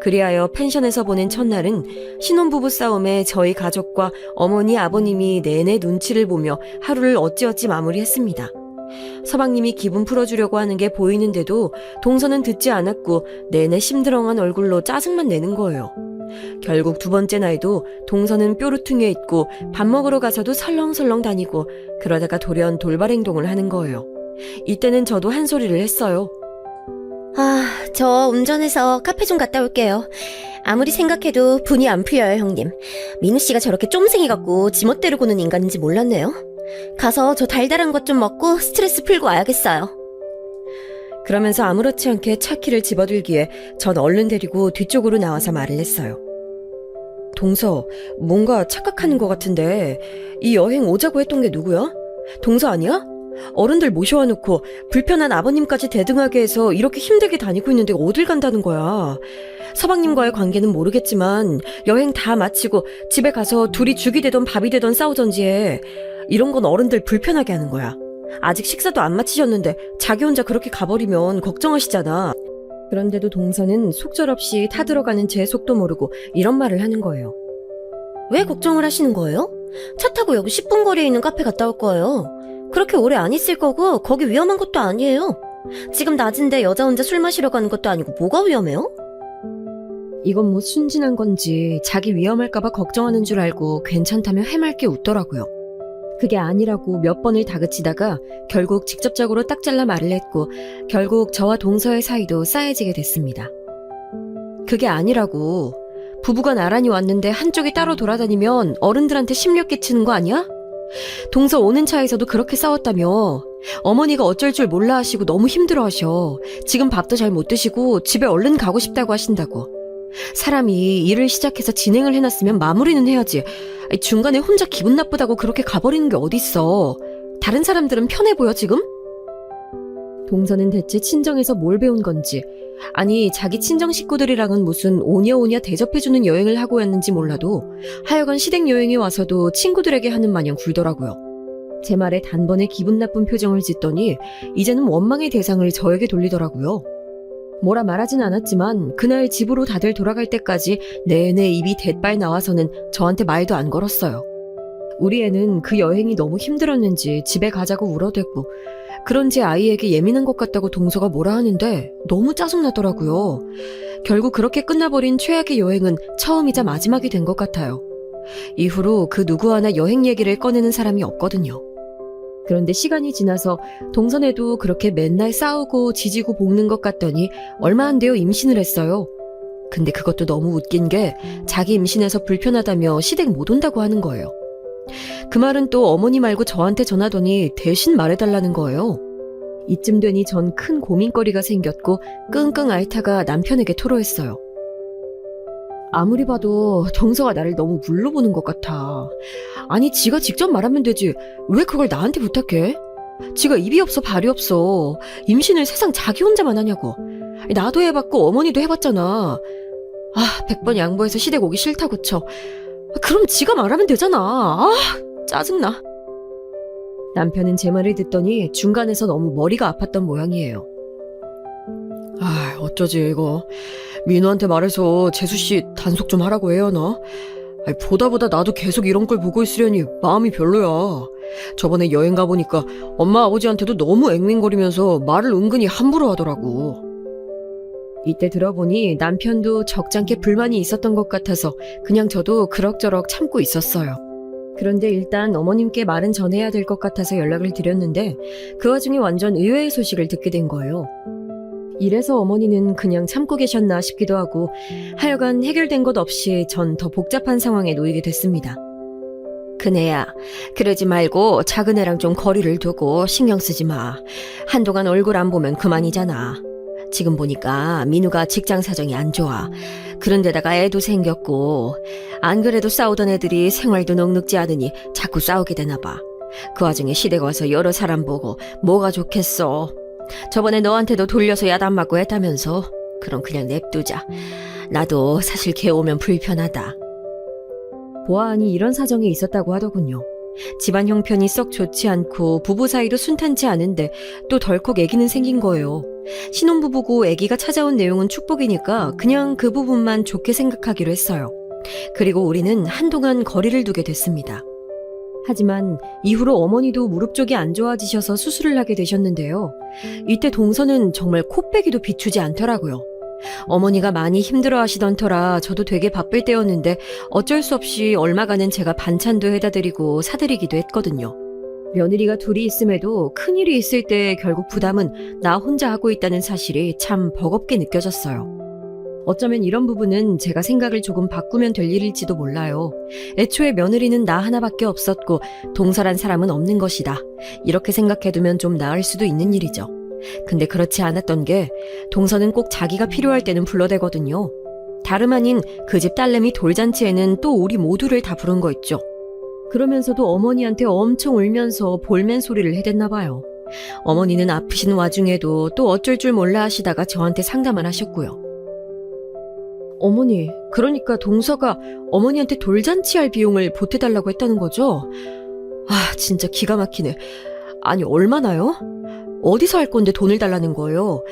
그리하여 펜션에서 보낸 첫날은 신혼부부 싸움에 저희 가족과 어머니 아버님이 내내 눈치를 보며 하루를 어찌어찌 마무리했습니다. 서방님이 기분 풀어주려고 하는 게 보이는데도 동서는 듣지 않았고 내내 심드렁한 얼굴로 짜증만 내는 거예요. 결국 두 번째 날도 동서는 뾰루퉁에 있고 밥 먹으러 가서도 설렁설렁 다니고 그러다가 돌연 돌발 행동을 하는 거예요. 이때는 저도 한 소리를 했어요. 아, 저 운전해서 카페 좀 갔다 올게요. 아무리 생각해도 분이 안 풀려요, 형님. 민우 씨가 저렇게 쫌생이 같고 지멋대로 구는 인간인지 몰랐네요. 가서 저 달달한 것 좀 먹고 스트레스 풀고 와야겠어요. 그러면서 아무렇지 않게 차 키를 집어들기에 전 얼른 데리고 뒤쪽으로 나와서 말을 했어요. 동서, 뭔가 착각하는 것 같은데 이 여행 오자고 했던 게 누구야? 동서 아니야? 어른들 모셔와 놓고 불편한 아버님까지 대등하게 해서 이렇게 힘들게 다니고 있는데 어딜 간다는 거야. 서방님과의 관계는 모르겠지만 여행 다 마치고 집에 가서 둘이 죽이 되던 밥이 되던 싸우던지 해. 이런 건 어른들 불편하게 하는 거야. 아직 식사도 안 마치셨는데 자기 혼자 그렇게 가버리면 걱정하시잖아. 그런데도 동서는 속절없이 타들어가는 제 속도 모르고 이런 말을 하는 거예요. 왜 걱정을 하시는 거예요? 차 타고 여기 10분 거리에 있는 카페 갔다 올 거예요. 그렇게 오래 안 있을 거고 거기 위험한 것도 아니에요. 지금 낮인데 여자 혼자 술 마시러 가는 것도 아니고 뭐가 위험해요? 이건 뭐 순진한 건지 자기 위험할까봐 걱정하는 줄 알고 괜찮다며 해맑게 웃더라고요. 그게 아니라고 몇 번을 다그치다가 결국 직접적으로 딱 잘라 말을 했고 결국 저와 동서의 사이도 싸해지게 됐습니다. 그게 아니라고. 부부가 나란히 왔는데 한쪽이 따로 돌아다니면 어른들한테 심려 끼치는 거 아니야? 동서 오는 차에서도 그렇게 싸웠다며. 어머니가 어쩔 줄 몰라 하시고 너무 힘들어하셔. 지금 밥도 잘 못 드시고 집에 얼른 가고 싶다고 하신다고. 사람이 일을 시작해서 진행을 해놨으면 마무리는 해야지. 중간에 혼자 기분 나쁘다고 그렇게 가버리는 게 어딨어. 다른 사람들은 편해 보여 지금? 동서는 대체 친정에서 뭘 배운 건지, 아니 자기 친정 식구들이랑은 무슨 오냐오냐 대접해주는 여행을 하고 왔는지 몰라도 하여간 시댁 여행에 와서도 친구들에게 하는 마냥 굴더라고요. 제 말에 단번에 기분 나쁜 표정을 짓더니 이제는 원망의 대상을 저에게 돌리더라고요. 뭐라 말하진 않았지만 그날 집으로 다들 돌아갈 때까지 내내 입이 대빨 나와서는 저한테 말도 안 걸었어요. 우리 애는 그 여행이 너무 힘들었는지 집에 가자고 울어댔고 그런지 아이에게 예민한 것 같다고 동서가 뭐라 하는데 너무 짜증나더라고요. 결국 그렇게 끝나버린 최악의 여행은 처음이자 마지막이 된 것 같아요. 이후로 그 누구 하나 여행 얘기를 꺼내는 사람이 없거든요. 그런데 시간이 지나서 동선에도 그렇게 맨날 싸우고 지지고 볶는 것 같더니 얼마 안 되어 임신을 했어요. 근데 그것도 너무 웃긴 게 자기 임신해서 불편하다며 시댁 못 온다고 하는 거예요. 그 말은 또 어머니 말고 저한테 전하더니 대신 말해달라는 거예요. 이쯤 되니 전 큰 고민거리가 생겼고 끙끙 앓다가 남편에게 토로했어요. 아무리 봐도 동서가 나를 너무 물러보는 것 같아. 아니 지가 직접 말하면 되지 왜 그걸 나한테 부탁해? 지가 입이 없어 발이 없어. 임신을 세상 자기 혼자만 하냐고. 나도 해봤고 어머니도 해봤잖아. 100번 양보해서 시댁 오기 싫다고 쳐. 그럼 지가 말하면 되잖아. 짜증나. 남편은 제 말을 듣더니 중간에서 너무 머리가 아팠던 모양이에요. 어쩌지 이거. 민우한테 말해서 재수씨 단속 좀 하라고 해야 하나? 보다 나도 계속 이런 걸 보고 있으려니 마음이 별로야. 저번에 여행 가보니까 엄마 아버지한테도 너무 앵앵거리면서 말을 은근히 함부로 하더라고. 이때 들어보니 남편도 적잖게 불만이 있었던 것 같아서 그냥 저도 그럭저럭 참고 있었어요. 그런데 일단 어머님께 말은 전해야 될 것 같아서 연락을 드렸는데 그 와중에 완전 의외의 소식을 듣게 된 거예요. 이래서 어머니는 그냥 참고 계셨나 싶기도 하고 하여간 해결된 것 없이 전 더 복잡한 상황에 놓이게 됐습니다. 그네야, 그러지 말고 작은 애랑 좀 거리를 두고 신경 쓰지 마. 한동안 얼굴 안 보면 그만이잖아. 지금 보니까 민우가 직장 사정이 안 좋아. 그런데다가 애도 생겼고 안 그래도 싸우던 애들이 생활도 넉넉지 않으니 자꾸 싸우게 되나 봐. 그 와중에 시댁 와서 여러 사람 보고 뭐가 좋겠어. 저번에 너한테도 돌려서 야단 맞고 했다면서. 그럼 그냥 냅두자. 나도 사실 걔 오면 불편하다. 보아하니 이런 사정이 있었다고 하더군요. 집안 형편이 썩 좋지 않고 부부 사이도 순탄치 않은데 또 덜컥 아기는 생긴 거예요. 신혼부부고 아기가 찾아온 내용은 축복이니까 그냥 그 부분만 좋게 생각하기로 했어요. 그리고 우리는 한동안 거리를 두게 됐습니다. 하지만 이후로 어머니도 무릎 쪽이 안 좋아지셔서 수술을 하게 되셨는데요. 이때 동서는 정말 코빼기도 비추지 않더라고요. 어머니가 많이 힘들어하시던 터라 저도 되게 바쁠 때였는데 어쩔 수 없이 얼마간은 제가 반찬도 해다 드리고 사드리기도 했거든요. 며느리가 둘이 있음에도 큰일이 있을 때 결국 부담은 나 혼자 하고 있다는 사실이 참 버겁게 느껴졌어요. 어쩌면 이런 부분은 제가 생각을 조금 바꾸면 될 일일지도 몰라요. 애초에 며느리는 나 하나밖에 없었고 동서란 사람은 없는 것이다. 이렇게 생각해두면 좀 나을 수도 있는 일이죠. 근데 그렇지 않았던 게 동서는 꼭 자기가 필요할 때는 불러대거든요. 다름 아닌 그 집 딸내미 돌잔치에는 또 우리 모두를 다 부른 거 있죠. 그러면서도 어머니한테 엄청 울면서 볼멘 소리를 해댔나 봐요. 어머니는 아프신 와중에도 또 어쩔 줄 몰라 하시다가 저한테 상담을 하셨고요. 어머니, 그러니까 동서가 어머니한테 돌잔치 할 비용을 보태달라고 했다는 거죠? 아, 진짜 기가 막히네. 아니, 얼마나요? 어디서 할 건데 돈을 달라는 거예요?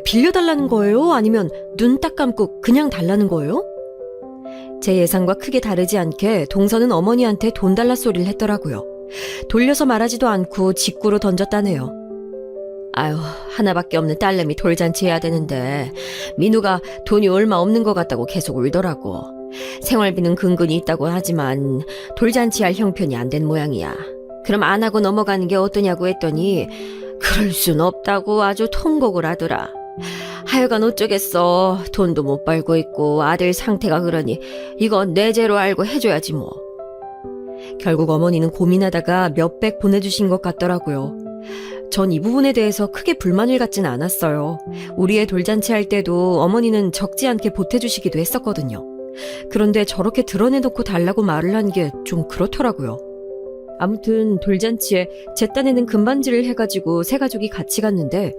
빌려달라는 거예요? 아니면 눈 딱 감고 그냥 달라는 거예요? 제 예상과 크게 다르지 않게 동서는 어머니한테 돈 달라 소리를 했더라고요. 돌려서 말하지도 않고 직구로 던졌다네요. 아유, 하나밖에 없는 딸내미 돌잔치 해야 되는데 민우가 돈이 얼마 없는 것 같다고 계속 울더라고. 생활비는 근근히 있다고 하지만 돌잔치 할 형편이 안 된 모양이야. 그럼 안 하고 넘어가는 게 어떠냐고 했더니 그럴 순 없다고 아주 통곡을 하더라. 하여간 어쩌겠어. 돈도 못 벌고 있고 아들 상태가 그러니 이건 내 죄로 알고 해줘야지 뭐. 결국 어머니는 고민하다가 몇백 보내주신 것 같더라고요. 전 이 부분에 대해서 크게 불만을 갖진 않았어요. 우리 애 돌잔치 할 때도 어머니는 적지 않게 보태주시기도 했었거든요. 그런데 저렇게 드러내놓고 달라고 말을 한 게 좀 그렇더라고요. 아무튼 돌잔치에 제 딴에는 금반지를 해가지고 세 가족이 같이 갔는데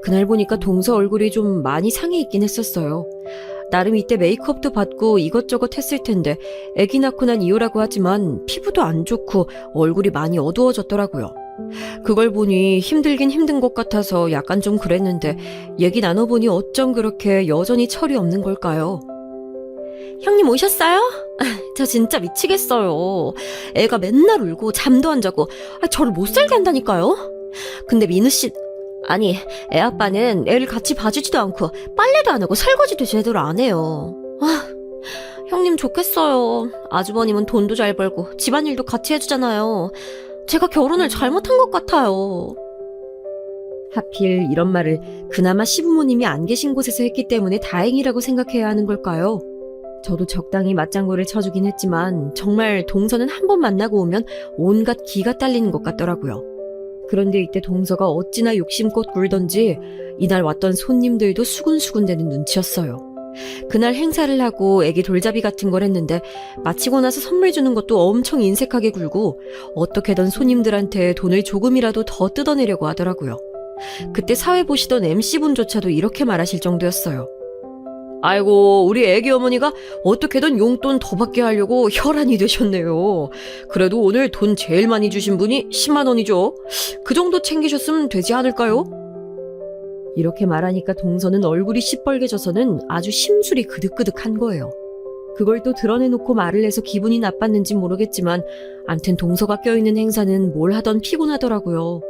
그날 보니까 동서 얼굴이 좀 많이 상해 있긴 했었어요. 나름 이때 메이크업도 받고 이것저것 했을 텐데 아기 낳고 난 이후라고 하지만 피부도 안 좋고 얼굴이 많이 어두워졌더라고요. 그걸 보니 힘들긴 힘든 것 같아서 약간 좀 그랬는데 얘기 나눠보니 어쩜 그렇게 여전히 철이 없는 걸까요? 형님 오셨어요? 저 진짜 미치겠어요. 애가 맨날 울고 잠도 안 자고 저를 못 살게 한다니까요. 근데 민우 씨, 아니 애 아빠는 애를 같이 봐주지도 않고 빨래도 안 하고 설거지도 제대로 안 해요. 형님 좋겠어요. 아주버님은 돈도 잘 벌고 집안일도 같이 해주잖아요. 제가 결혼을 잘못한 것 같아요. 하필 이런 말을 그나마 시부모님이 안 계신 곳에서 했기 때문에 다행이라고 생각해야 하는 걸까요? 저도 적당히 맞장구를 쳐주긴 했지만 정말 동서는 한 번 만나고 오면 온갖 기가 딸리는 것 같더라고요. 그런데 이때 동서가 어찌나 욕심껏 굴던지 이날 왔던 손님들도 수군수군대는 눈치였어요. 그날 행사를 하고 애기 돌잡이 같은 걸 했는데 마치고 나서 선물 주는 것도 엄청 인색하게 굴고 어떻게든 손님들한테 돈을 조금이라도 더 뜯어내려고 하더라고요. 그때 사회 보시던 MC분조차도 이렇게 말하실 정도였어요. 아이고, 우리 애기 어머니가 어떻게든 용돈 더 받게 하려고 혈안이 되셨네요. 그래도 오늘 돈 제일 많이 주신 분이 10만 원이죠. 그 정도 챙기셨으면 되지 않을까요? 이렇게 말하니까 동서는 얼굴이 시뻘개져서는 아주 심술이 그득그득한 거예요. 그걸 또 드러내놓고 말을 해서 기분이 나빴는지 모르겠지만 암튼 동서가 껴있는 행사는 뭘 하던 피곤하더라고요.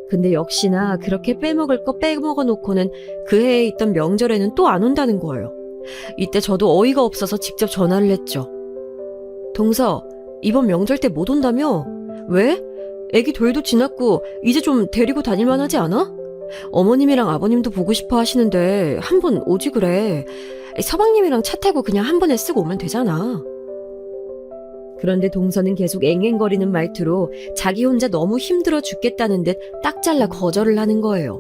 근데 역시나 그렇게 빼먹을 거 빼먹어 놓고는 그 해에 있던 명절에는 또 안 온다는 거예요. 이때 저도 어이가 없어서 직접 전화를 했죠. 동서, 이번 명절 때 못 온다며? 왜? 애기 돌도 지났고 이제 좀 데리고 다닐만 하지 않아? 어머님이랑 아버님도 보고 싶어 하시는데 한번 오지 그래. 서방님이랑 차 타고 그냥 한 번에 쓰고 오면 되잖아. 그런데 동서는 계속 앵앵거리는 말투로 자기 혼자 너무 힘들어 죽겠다는 듯 딱 잘라 거절을 하는 거예요.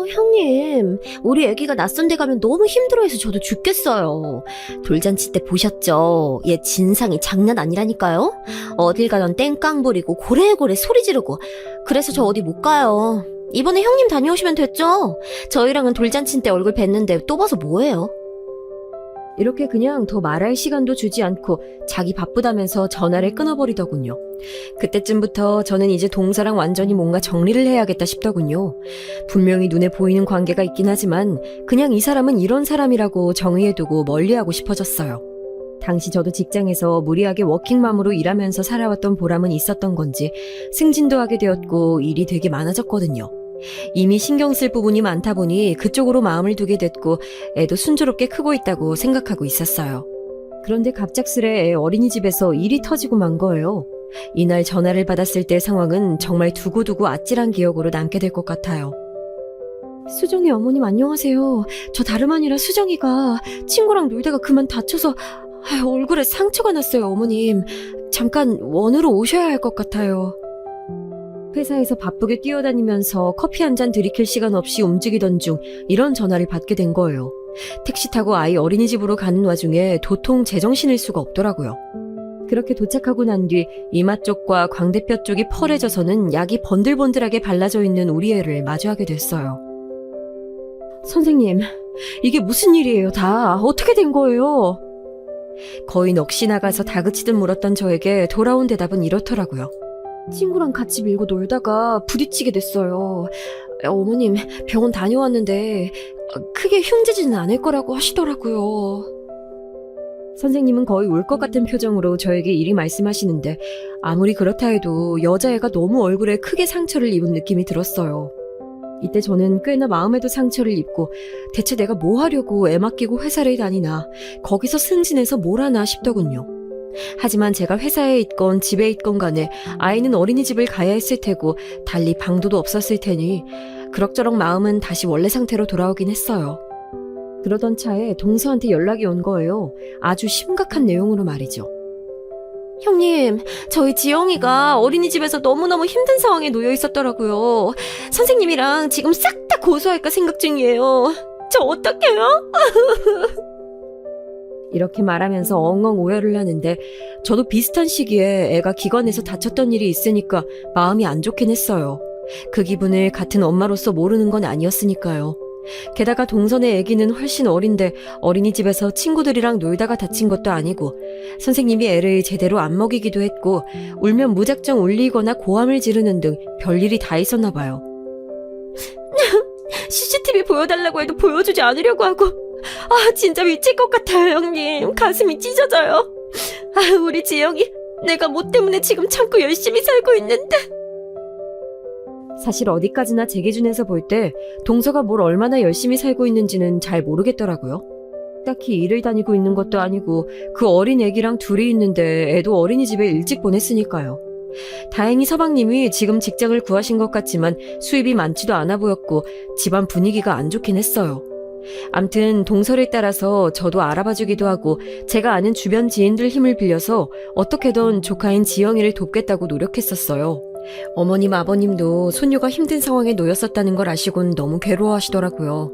형님, 우리 애기가 낯선 데 가면 너무 힘들어해서 저도 죽겠어요. 돌잔치 때 보셨죠? 얘 진상이 장난 아니라니까요? 어딜 가던 땡깡 부리고 고래고래 소리 지르고. 그래서 저 어디 못 가요. 이번에 형님 다녀오시면 됐죠? 저희랑은 돌잔치 때 얼굴 뵀는데 또 봐서 뭐해요? 이렇게 그냥 더 말할 시간도 주지 않고 자기 바쁘다면서 전화를 끊어버리더군요. 그때쯤부터 저는 이제 동서랑 완전히 뭔가 정리를 해야겠다 싶더군요. 분명히 눈에 보이는 관계가 있긴 하지만 그냥 이 사람은 이런 사람이라고 정의해두고 멀리하고 싶어졌어요. 당시 저도 직장에서 무리하게 워킹맘으로 일하면서 살아왔던 보람은 있었던 건지 승진도 하게 되었고 일이 되게 많아졌거든요. 이미 신경 쓸 부분이 많다 보니 그쪽으로 마음을 두게 됐고 애도 순조롭게 크고 있다고 생각하고 있었어요. 그런데 갑작스레 애 어린이집에서 일이 터지고 만 거예요. 이날 전화를 받았을 때 상황은 정말 두고두고 아찔한 기억으로 남게 될 것 같아요. 수정이 어머님 안녕하세요. 저 다름 아니라 수정이가 친구랑 놀다가 그만 다쳐서 얼굴에 상처가 났어요, 어머님. 잠깐 원으로 오셔야 할 것 같아요. 회사에서 바쁘게 뛰어다니면서 커피 한 잔 들이킬 시간 없이 움직이던 중 이런 전화를 받게 된 거예요. 택시 타고 아이 어린이집으로 가는 와중에 도통 제정신일 수가 없더라고요. 그렇게 도착하고 난 뒤 이마 쪽과 광대뼈 쪽이 펄해져서는 약이 번들번들하게 발라져 있는 우리 애를 마주하게 됐어요. 선생님, 이게 무슨 일이에요, 다. 어떻게 된 거예요? 거의 넋이 나가서 다그치듯 물었던 저에게 돌아온 대답은 이렇더라고요. 친구랑 같이 밀고 놀다가 부딪히게 됐어요. 어머님, 병원 다녀왔는데 크게 흉지지는 않을 거라고 하시더라고요. 선생님은 거의 울 것 같은 표정으로 저에게 이리 말씀하시는데 아무리 그렇다 해도 여자애가 너무 얼굴에 크게 상처를 입은 느낌이 들었어요. 이때 저는 꽤나 마음에도 상처를 입고 대체 내가 뭐 하려고 애 맡기고 회사를 다니나 거기서 승진해서 뭘 하나 싶더군요. 하지만 제가 회사에 있건 집에 있건 간에 아이는 어린이집을 가야 했을 테고 달리 방도도 없었을 테니 그럭저럭 마음은 다시 원래 상태로 돌아오긴 했어요. 그러던 차에 동서한테 연락이 온 거예요. 아주 심각한 내용으로 말이죠. 형님, 저희 지영이가 어린이집에서 너무너무 힘든 상황에 놓여 있었더라고요. 선생님이랑 지금 싹 다 고소할까 생각 중이에요. 저 어떡해요? 이렇게 말하면서 엉엉 오열을 하는데 저도 비슷한 시기에 애가 기관에서 다쳤던 일이 있으니까 마음이 안 좋긴 했어요. 그 기분을 같은 엄마로서 모르는 건 아니었으니까요. 게다가 동선의 아기는 훨씬 어린데 어린이집에서 친구들이랑 놀다가 다친 것도 아니고 선생님이 애를 제대로 안 먹이기도 했고 울면 무작정 울리거나 고함을 지르는 등 별일이 다 있었나 봐요. CCTV 보여달라고 해도 보여주지 않으려고 하고 진짜 미칠 것 같아요, 형님. 가슴이 찢어져요. 우리 지영이 내가 뭐 때문에 지금 참고 열심히 살고 있는데. 사실 어디까지나 제 기준에서 볼 때 동서가 뭘 얼마나 열심히 살고 있는지는 잘 모르겠더라고요. 딱히 일을 다니고 있는 것도 아니고 그 어린 애기랑 둘이 있는데 애도 어린이집에 일찍 보냈으니까요. 다행히 서방님이 지금 직장을 구하신 것 같지만 수입이 많지도 않아 보였고 집안 분위기가 안 좋긴 했어요. 암튼 동서를 따라서 저도 알아봐주기도 하고 제가 아는 주변 지인들 힘을 빌려서 어떻게든 조카인 지영이를 돕겠다고 노력했었어요. 어머님 아버님도 손녀가 힘든 상황에 놓였었다는 걸 아시곤 너무 괴로워하시더라고요.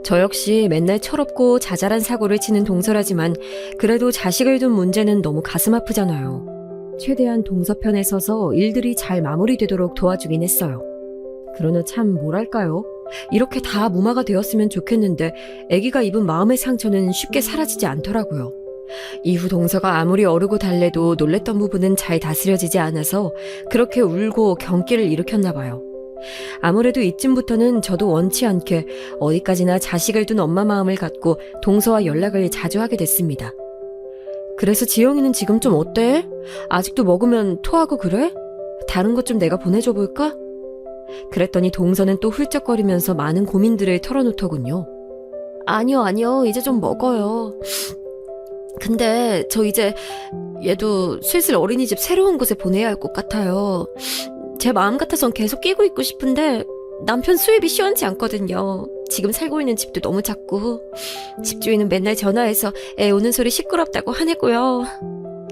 저 역시 맨날 철없고 자잘한 사고를 치는 동서라지만 그래도 자식을 둔 문제는 너무 가슴 아프잖아요. 최대한 동서 편에 서서 일들이 잘 마무리되도록 도와주긴 했어요. 그러나 참 뭐랄까요? 이렇게 다 무마가 되었으면 좋겠는데 아기가 입은 마음의 상처는 쉽게 사라지지 않더라고요. 이후 동서가 아무리 어르고 달래도 놀랬던 부분은 잘 다스려지지 않아서 그렇게 울고 경기를 일으켰나 봐요. 아무래도 이쯤부터는 저도 원치 않게 어디까지나 자식을 둔 엄마 마음을 갖고 동서와 연락을 자주 하게 됐습니다. 그래서 지영이는 지금 좀 어때? 아직도 먹으면 토하고 그래? 다른 것 좀 내가 보내줘 볼까? 그랬더니 동서는 또 훌쩍거리면서 많은 고민들을 털어놓더군요. 아니요, 이제 좀 먹어요. 근데 저 이제 얘도 슬슬 어린이집 새로운 곳에 보내야 할 것 같아요. 제 마음 같아선 계속 끼고 있고 싶은데 남편 수입이 시원치 않거든요. 지금 살고 있는 집도 너무 작고 집주인은 맨날 전화해서 애 우는 소리 시끄럽다고 화내고요.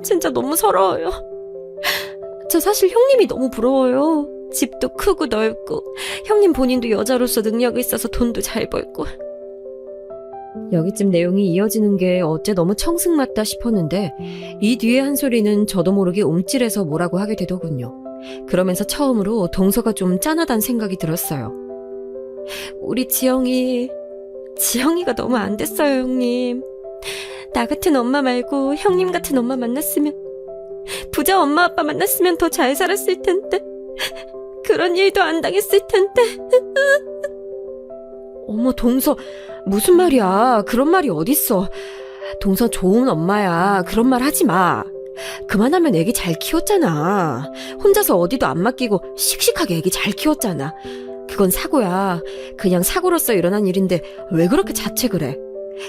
진짜 너무 서러워요. 저 사실 형님이 너무 부러워요. 집도 크고 넓고 형님 본인도 여자로서 능력이 있어서 돈도 잘 벌고. 여기쯤 내용이 이어지는 게 어째 너무 청승맞다 싶었는데 이 뒤에 한 소리는 저도 모르게 움찔해서 뭐라고 하게 되더군요. 그러면서 처음으로 동서가 좀 짠하단 생각이 들었어요. 우리 지영이가 너무 안 됐어요, 형님. 나 같은 엄마 말고 형님 같은 엄마 만났으면, 부자 엄마 아빠 만났으면 더 잘 살았을 텐데, 그런 일도 안 당했을 텐데. 어머, 동서, 무슨 말이야. 그런 말이 어딨어. 동서 좋은 엄마야. 그런 말 하지 마. 그만하면 애기 잘 키웠잖아. 혼자서 어디도 안 맡기고 씩씩하게 애기 잘 키웠잖아. 그건 사고야. 그냥 사고로서 일어난 일인데 왜 그렇게 자책을 해?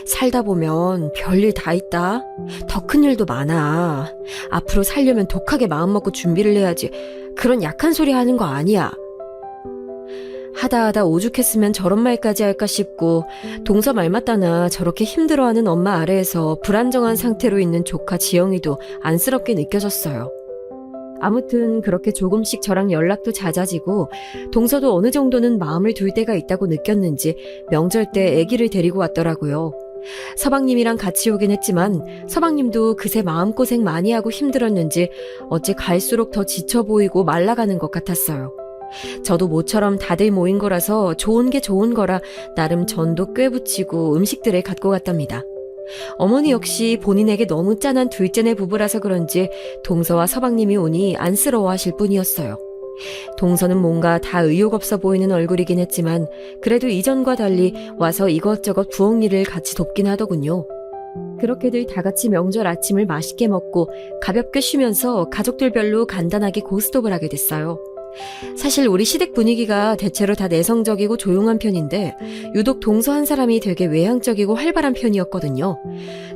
살다 보면 별일 다 있다. 더 큰 일도 많아. 앞으로 살려면 독하게 마음먹고 준비를 해야지. 그런 약한 소리 하는 거 아니야. 하다 오죽했으면 저런 말까지 할까 싶고 동서 말 맞다나 저렇게 힘들어하는 엄마 아래에서 불안정한 상태로 있는 조카 지영이도 안쓰럽게 느껴졌어요. 아무튼 그렇게 조금씩 저랑 연락도 잦아지고 동서도 어느 정도는 마음을 둘 때가 있다고 느꼈는지 명절 때 아기를 데리고 왔더라고요. 서방님이랑 같이 오긴 했지만 서방님도 그새 마음고생 많이 하고 힘들었는지 어째 갈수록 더 지쳐 보이고 말라가는 것 같았어요. 저도 모처럼 다들 모인 거라서 좋은 게 좋은 거라 나름 전도 꽤 붙이고 음식들을 갖고 갔답니다. 어머니 역시 본인에게 너무 짠한 둘째네 부부라서 그런지 동서와 서방님이 오니 안쓰러워하실 뿐이었어요. 동서는 뭔가 다 의욕 없어 보이는 얼굴이긴 했지만 그래도 이전과 달리 와서 이것저것 부엌 일을 같이 돕긴 하더군요. 그렇게들 다 같이 명절 아침을 맛있게 먹고 가볍게 쉬면서 가족들별로 간단하게 고스톱을 하게 됐어요. 사실 우리 시댁 분위기가 대체로 다 내성적이고 조용한 편인데 유독 동서 한 사람이 되게 외향적이고 활발한 편이었거든요.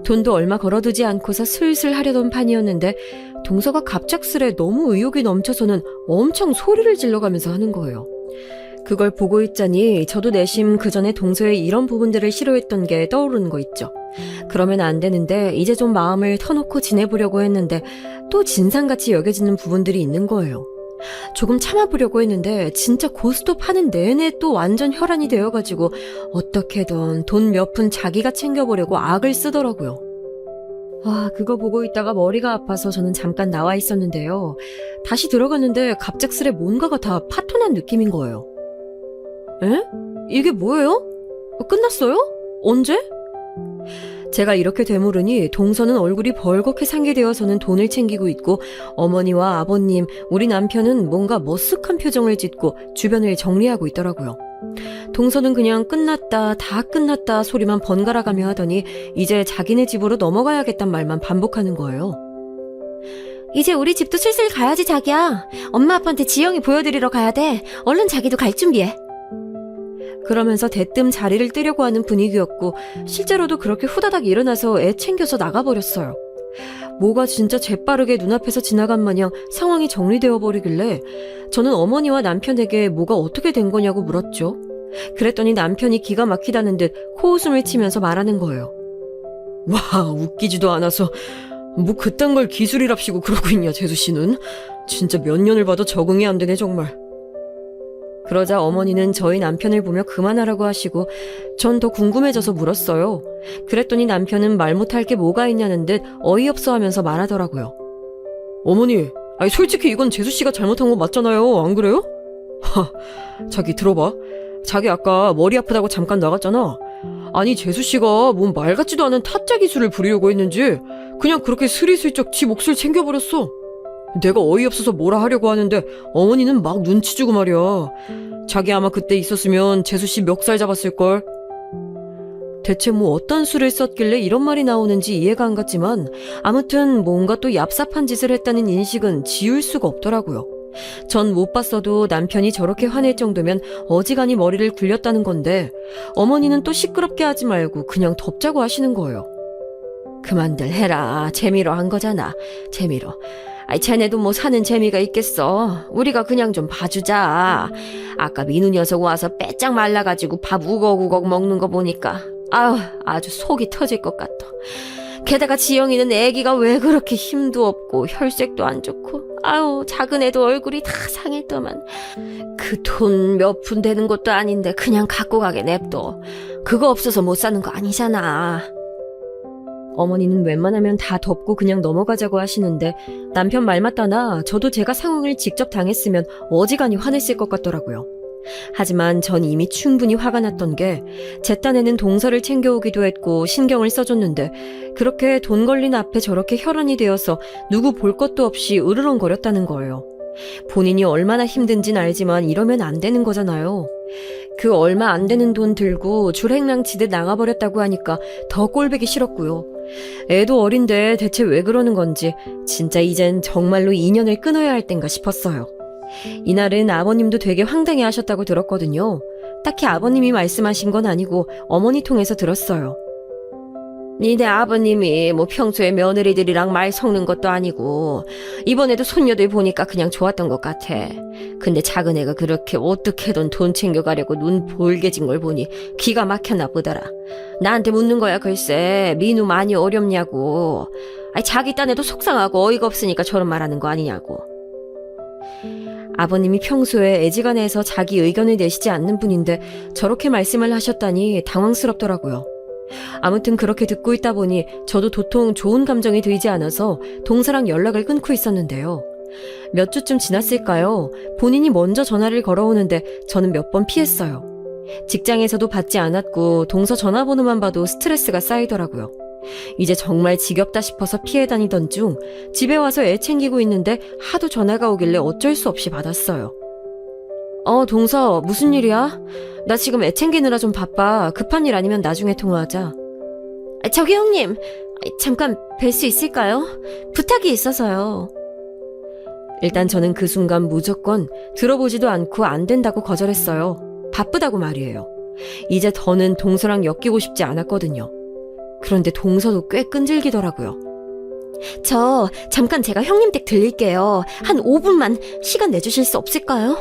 돈도 얼마 걸어두지 않고서 슬슬 하려던 판이었는데 동서가 갑작스레 너무 의욕이 넘쳐서는 엄청 소리를 질러가면서 하는 거예요. 그걸 보고 있자니 저도 내심 그전에 동서의 이런 부분들을 싫어했던 게 떠오르는 거 있죠. 그러면 안 되는데 이제 좀 마음을 터놓고 지내보려고 했는데 또 진상같이 여겨지는 부분들이 있는 거예요. 조금 참아보려고 했는데 진짜 고스톱 하는 내내 또 완전 혈안이 되어가지고 어떻게든 돈 몇 푼 자기가 챙겨보려고 악을 쓰더라고요. 그거 보고 있다가 머리가 아파서 저는 잠깐 나와 있었는데요. 다시 들어갔는데 갑작스레 뭔가가 다 파토난 느낌인 거예요. 에? 이게 뭐예요? 끝났어요? 언제? 제가 이렇게 되물으니 동서는 얼굴이 벌겋게 상기되어서는 돈을 챙기고 있고 어머니와 아버님, 우리 남편은 뭔가 머쓱한 표정을 짓고 주변을 정리하고 있더라고요. 동서는 그냥 끝났다, 다 끝났다 소리만 번갈아가며 하더니 이제 자기네 집으로 넘어가야겠단 말만 반복하는 거예요. 이제 우리 집도 슬슬 가야지 자기야. 엄마 아빠한테 지영이 보여드리러 가야 돼. 얼른 자기도 갈 준비해. 그러면서 대뜸 자리를 뜨려고 하는 분위기였고 실제로도 그렇게 후다닥 일어나서 애 챙겨서 나가버렸어요. 뭐가 진짜 재빠르게 눈앞에서 지나간 마냥 상황이 정리되어 버리길래 저는 어머니와 남편에게 뭐가 어떻게 된 거냐고 물었죠. 그랬더니 남편이 기가 막히다는 듯 코웃음을 치면서 말하는 거예요. 와, 웃기지도 않아서 뭐 그딴 걸 기술이랍시고 그러고 있냐 재수씨는. 진짜 몇 년을 봐도 적응이 안 되네 정말. 그러자 어머니는 저희 남편을 보며 그만하라고 하시고 전 더 궁금해져서 물었어요. 그랬더니 남편은 말 못할 게 뭐가 있냐는 듯 어이없어 하면서 말하더라고요. 어머니, 아니 솔직히 이건 재수씨가 잘못한 거 맞잖아요. 안 그래요? 자기 들어봐. 자기 아까 머리 아프다고 잠깐 나갔잖아. 아니 재수씨가 뭔 말 같지도 않은 타짜 기술을 부리려고 했는지 그냥 그렇게 스리슬쩍 지 몫을 챙겨버렸어. 내가 어이없어서 뭐라 하려고 하는데 어머니는 막 눈치 주고 말이야. 자기 아마 그때 있었으면 재수씨 멱살 잡았을걸. 대체 뭐 어떤 수를 썼길래 이런 말이 나오는지 이해가 안 갔지만 아무튼 뭔가 또 얍삽한 짓을 했다는 인식은 지울 수가 없더라고요. 전 못 봤어도 남편이 저렇게 화낼 정도면 어지간히 머리를 굴렸다는 건데 어머니는 또 시끄럽게 하지 말고 그냥 덮자고 하시는 거예요. 그만들 해라. 재미로 한 거잖아. 재미로. 아이 쟤네도 뭐 사는 재미가 있겠어. 우리가 그냥 좀 봐주자. 아까 민우 녀석 와서 빼짝 말라가지고 밥 우걱우걱 먹는 거 보니까 아주 속이 터질 것 같아. 게다가 지영이는 애기가 왜 그렇게 힘도 없고 혈색도 안 좋고 작은 애도 얼굴이 다 상했더만. 그 돈 몇 푼 되는 것도 아닌데 그냥 갖고 가게 냅둬. 그거 없어서 못 사는 거 아니잖아. 어머니는 웬만하면 다 덮고 그냥 넘어가자고 하시는데 남편 말 맞다나 저도 제가 상황을 직접 당했으면 어지간히 화냈을 것 같더라고요. 하지만 전 이미 충분히 화가 났던 게 제 딴에는 동서를 챙겨오기도 했고 신경을 써줬는데 그렇게 돈 걸린 앞에 저렇게 혈안이 되어서 누구 볼 것도 없이 으르렁거렸다는 거예요. 본인이 얼마나 힘든진 알지만 이러면 안 되는 거잖아요. 그 얼마 안 되는 돈 들고 줄행랑치듯 나가버렸다고 하니까 더 꼴보기 싫었고요. 애도 어린데 대체 왜 그러는 건지 진짜 이젠 정말로 인연을 끊어야 할 땐가 싶었어요. 이날은 아버님도 되게 황당해 하셨다고 들었거든요. 딱히 아버님이 말씀하신 건 아니고 어머니 통해서 들었어요. 니네 아버님이 뭐 평소에 며느리들이랑 말 섞는 것도 아니고 이번에도 손녀들 보니까 그냥 좋았던 것 같아. 근데 작은 애가 그렇게 어떻게든 돈 챙겨가려고 눈 볼게진 걸 보니 기가 막혔나 보더라. 나한테 묻는 거야 글쎄. 민우 많이 어렵냐고. 아니 자기 딴에도 속상하고 어이가 없으니까 저런 말하는 거 아니냐고. 아버님이 평소에 애지간해서 자기 의견을 내시지 않는 분인데 저렇게 말씀을 하셨다니 당황스럽더라고요. 아무튼 그렇게 듣고 있다 보니 저도 도통 좋은 감정이 들지 않아서 동서랑 연락을 끊고 있었는데요. 몇 주쯤 지났을까요? 본인이 먼저 전화를 걸어오는데 저는 몇 번 피했어요. 직장에서도 받지 않았고 동서 전화번호만 봐도 스트레스가 쌓이더라고요. 이제 정말 지겹다 싶어서 피해 다니던 중 집에 와서 애 챙기고 있는데 하도 전화가 오길래 어쩔 수 없이 받았어요. 동서 무슨 일이야? 나 지금 애 챙기느라 좀 바빠. 급한 일 아니면 나중에 통화하자. 저기 형님, 잠깐 뵐 수 있을까요? 부탁이 있어서요. 일단 저는 그 순간 무조건 들어보지도 않고 안 된다고 거절했어요. 바쁘다고 말이에요. 이제 더는 동서랑 엮이고 싶지 않았거든요. 그런데 동서도 꽤 끈질기더라고요. 잠깐 제가 형님 댁 들릴게요. 한 5분만 시간 내주실 수 없을까요?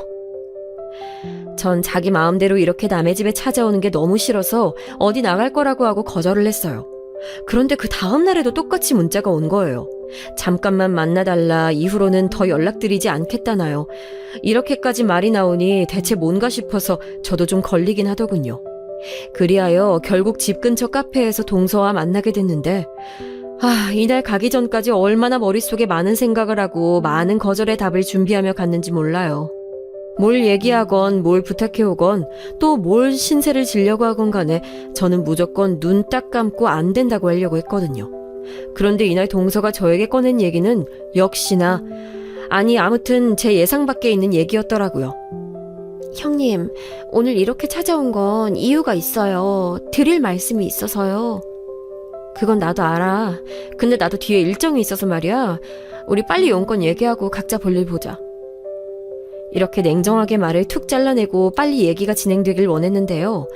전 자기 마음대로 이렇게 남의 집에 찾아오는 게 너무 싫어서 어디 나갈 거라고 하고 거절을 했어요. 그런데 그 다음 날에도 똑같이 문자가 온 거예요. 잠깐만 만나달라. 이후로는 더 연락드리지 않겠다나요. 이렇게까지 말이 나오니 대체 뭔가 싶어서 저도 좀 걸리긴 하더군요. 그리하여 결국 집 근처 카페에서 동서와 만나게 됐는데 이날 가기 전까지 얼마나 머릿속에 많은 생각을 하고 많은 거절의 답을 준비하며 갔는지 몰라요. 뭘 얘기하건 뭘 부탁해오건 또 뭘 신세를 지려고 하건 간에 저는 무조건 눈 딱 감고 안 된다고 하려고 했거든요. 그런데 이날 동서가 저에게 꺼낸 얘기는 역시나 아무튼 제 예상 밖에 있는 얘기였더라고요. 형님, 오늘 이렇게 찾아온 건 이유가 있어요. 드릴 말씀이 있어서요. 그건 나도 알아. 근데 나도 뒤에 일정이 있어서 말이야. 우리 빨리 용건 얘기하고 각자 볼일 보자. 이렇게 냉정하게 말을 툭 잘라내고 빨리 얘기가 진행되길 원했는데요.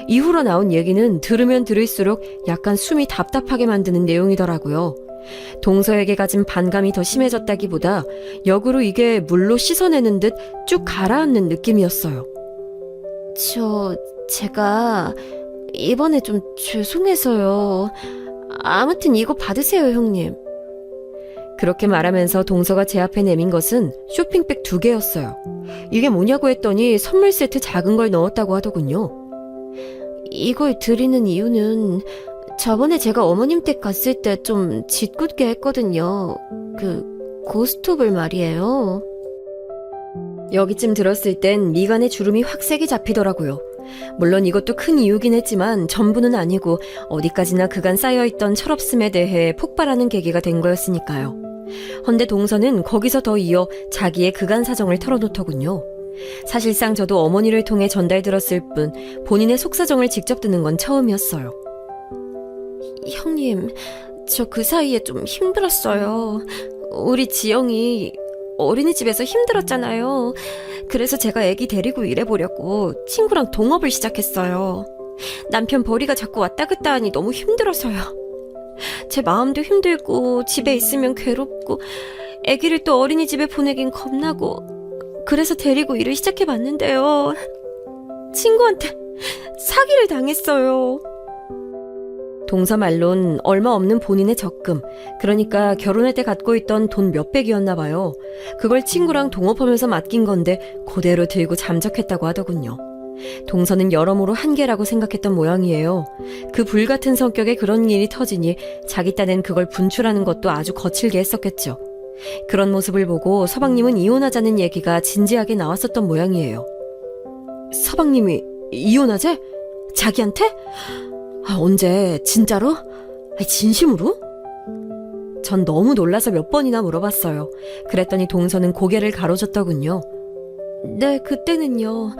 이후로 나온 얘기는 들으면 들을수록 약간 숨이 답답하게 만드는 내용이더라고요. 동서에게 가진 반감이 더 심해졌다기보다 역으로 이게 물로 씻어내는 듯 쭉 가라앉는 느낌이었어요. 제가 이번에 좀 죄송해서요. 아무튼 이거 받으세요, 형님. 그렇게 말하면서 동서가 제 앞에 내민 것은 쇼핑백 2개였어요. 이게 뭐냐고 했더니 선물 세트 작은 걸 넣었다고 하더군요. 이걸 드리는 이유는 저번에 제가 어머님 댁 갔을 때 좀 짓궂게 했거든요. 고스톱을 말이에요. 여기쯤 들었을 땐 미간에 주름이 확 세게 잡히더라고요. 물론 이것도 큰 이유긴 했지만 전부는 아니고 어디까지나 그간 쌓여있던 철없음에 대해 폭발하는 계기가 된 거였으니까요. 헌데 동서는 거기서 더 이어 자기의 그간 사정을 털어놓더군요. 사실상 저도 어머니를 통해 전달 들었을 뿐 본인의 속사정을 직접 듣는 건 처음이었어요. 형님, 저 그 사이에 좀 힘들었어요. 우리 지영이 어린이집에서 힘들었잖아요. 그래서 제가 애기 데리고 일해보려고 친구랑 동업을 시작했어요. 남편 벌이가 자꾸 왔다 갔다 하니 너무 힘들어서요. 제 마음도 힘들고 집에 있으면 괴롭고 애기를 또 어린이집에 보내긴 겁나고 그래서 데리고 일을 시작해봤는데요. 친구한테 사기를 당했어요. 동서 말론 얼마 없는 본인의 적금, 그러니까 결혼할 때 갖고 있던 돈 몇백이었나 봐요. 그걸 친구랑 동업하면서 맡긴 건데 그대로 들고 잠적했다고 하더군요. 동서는 여러모로 한계라고 생각했던 모양이에요. 그 불같은 성격에 그런 일이 터지니 자기 딴엔 그걸 분출하는 것도 아주 거칠게 했었겠죠. 그런 모습을 보고 서방님은 이혼하자는 얘기가 진지하게 나왔었던 모양이에요. 서방님이 이혼하재? 자기한테? 언제? 진짜로? 진심으로? 전 너무 놀라서 몇 번이나 물어봤어요. 그랬더니 동서는 고개를 가로젓더군요. 네, 그때는요.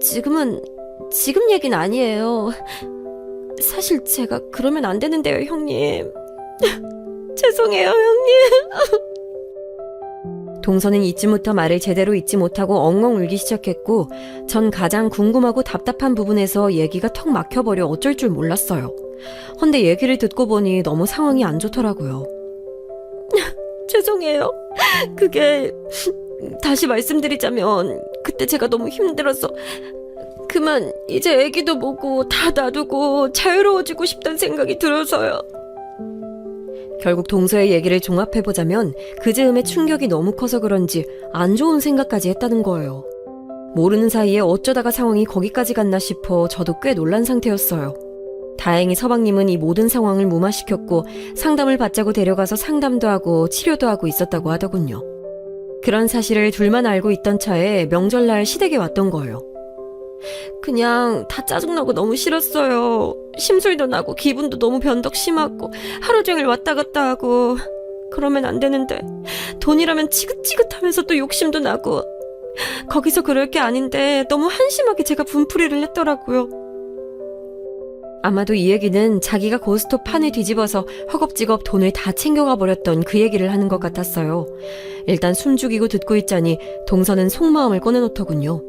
지금 얘긴 아니에요. 사실 제가 그러면 안 되는데요, 형님. 죄송해요, 형님. 동서는 이쯤부터 말을 제대로 잇지 못하고 엉엉 울기 시작했고 전 가장 궁금하고 답답한 부분에서 얘기가 턱 막혀버려 어쩔 줄 몰랐어요. 헌데 얘기를 듣고 보니 너무 상황이 안 좋더라고요. 죄송해요. 그게 다시 말씀드리자면 그때 제가 너무 힘들어서 그만 이제 애기도 보고 다 놔두고 자유로워지고 싶다는 생각이 들어서요. 결국 동서의 얘기를 종합해보자면 그 즈음에 충격이 너무 커서 그런지 안 좋은 생각까지 했다는 거예요. 모르는 사이에 어쩌다가 상황이 거기까지 갔나 싶어 저도 꽤 놀란 상태였어요. 다행히 서방님은 이 모든 상황을 무마시켰고 상담을 받자고 데려가서 상담도 하고 치료도 하고 있었다고 하더군요. 그런 사실을 둘만 알고 있던 차에 명절날 시댁에 왔던 거예요. 그냥 다 짜증나고 너무 싫었어요. 심술도 나고 기분도 너무 변덕 심하고 하루 종일 왔다 갔다 하고 그러면 안 되는데 돈이라면 지긋지긋하면서 또 욕심도 나고 거기서 그럴 게 아닌데 너무 한심하게 제가 분풀이를 했더라고요. 아마도 이 얘기는 자기가 고스톱 판을 뒤집어서 허겁지겁 돈을 다 챙겨가 버렸던 그 얘기를 하는 것 같았어요. 일단 숨죽이고 듣고 있자니 동서는 속마음을 꺼내놓더군요.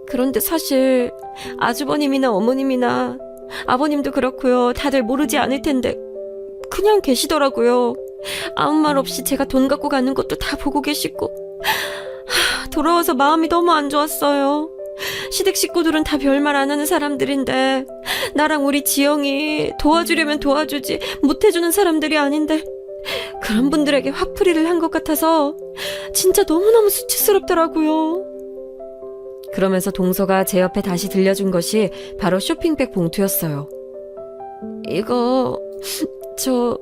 그런데 사실 아주버님이나 어머님이나 아버님도 그렇고요. 다들 모르지 않을 텐데 그냥 계시더라고요. 아무 말 없이 제가 돈 갖고 가는 것도 다 보고 계시고 돌아와서 마음이 너무 안 좋았어요. 시댁 식구들은 다 별말 안 하는 사람들인데 나랑 우리 지영이 도와주려면 도와주지 못해주는 사람들이 아닌데 그런 분들에게 화풀이를 한 것 같아서 진짜 너무너무 수치스럽더라고요. 그러면서 동서가 제 옆에 다시 들려준 것이 바로 쇼핑백 봉투였어요. 이거 저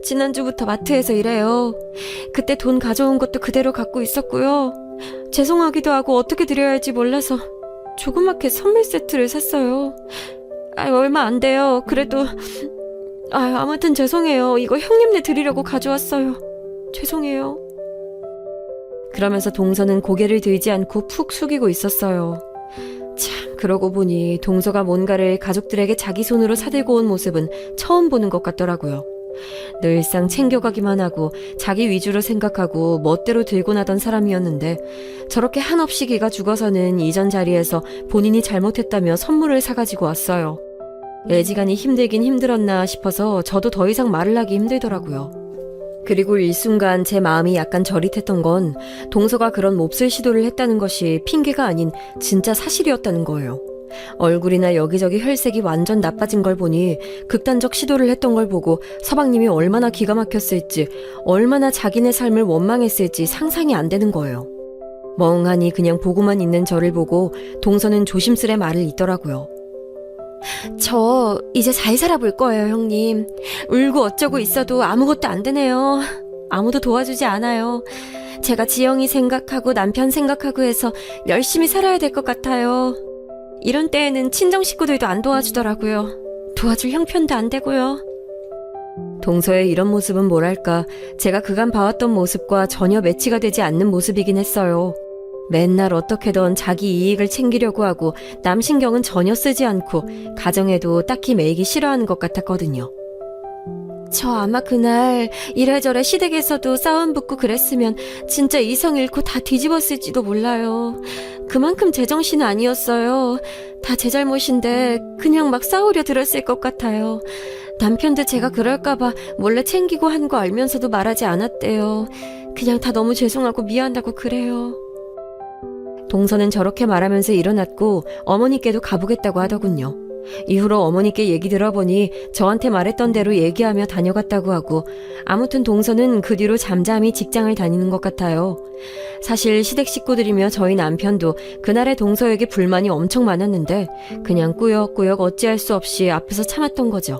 지난주부터 마트에서 일해요. 그때 돈 가져온 것도 그대로 갖고 있었고요. 죄송하기도 하고 어떻게 드려야 할지 몰라서 조그맣게 선물 세트를 샀어요. 얼마 안 돼요. 그래도 아무튼 죄송해요. 이거 형님네 드리려고 가져왔어요. 죄송해요. 그러면서 동서는 고개를 들지 않고 푹 숙이고 있었어요. 참, 그러고 보니 동서가 뭔가를 가족들에게 자기 손으로 사들고 온 모습은 처음 보는 것 같더라고요. 늘상 챙겨가기만 하고 자기 위주로 생각하고 멋대로 들고 나던 사람이었는데 저렇게 한없이 기가 죽어서는 이전 자리에서 본인이 잘못했다며 선물을 사가지고 왔어요. 애지간히 힘들긴 힘들었나 싶어서 저도 더 이상 말을 하기 힘들더라고요. 그리고 일순간 제 마음이 약간 저릿했던 건 동서가 그런 몹쓸 시도를 했다는 것이 핑계가 아닌 진짜 사실이었다는 거예요. 얼굴이나 여기저기 혈색이 완전 나빠진 걸 보니 극단적 시도를 했던 걸 보고 서방님이 얼마나 기가 막혔을지 얼마나 자기네 삶을 원망했을지 상상이 안 되는 거예요. 멍하니 그냥 보고만 있는 저를 보고 동서는 조심스레 말을 잇더라고요. 저 이제 잘 살아볼 거예요, 형님. 울고 어쩌고 있어도 아무것도 안 되네요. 아무도 도와주지 않아요. 제가 지영이 생각하고 남편 생각하고 해서 열심히 살아야 될 것 같아요. 이런 때에는 친정 식구들도 안 도와주더라고요. 도와줄 형편도 안 되고요. 동서의 이런 모습은 뭐랄까 제가 그간 봐왔던 모습과 전혀 매치가 되지 않는 모습이긴 했어요. 맨날 어떻게든 자기 이익을 챙기려고 하고 남 신경은 전혀 쓰지 않고 가정에도 딱히 매이기 싫어하는 것 같았거든요. 저 아마 그날 이래저래 시댁에서도 싸움 붙고 그랬으면 진짜 이성 잃고 다 뒤집었을지도 몰라요. 그만큼 제정신 아니었어요. 다 제 잘못인데 그냥 막 싸우려 들었을 것 같아요. 남편도 제가 그럴까봐 몰래 챙기고 한 거 알면서도 말하지 않았대요. 그냥 다 너무 죄송하고 미안하고 그래요. 동서는 저렇게 말하면서 일어났고 어머니께도 가보겠다고 하더군요. 이후로 어머니께 얘기 들어보니 저한테 말했던 대로 얘기하며 다녀갔다고 하고 아무튼 동서는 그 뒤로 잠잠히 직장을 다니는 것 같아요. 사실 시댁 식구들이며 저희 남편도 그날의 동서에게 불만이 엄청 많았는데 그냥 꾸역꾸역 어찌할 수 없이 앞에서 참았던 거죠.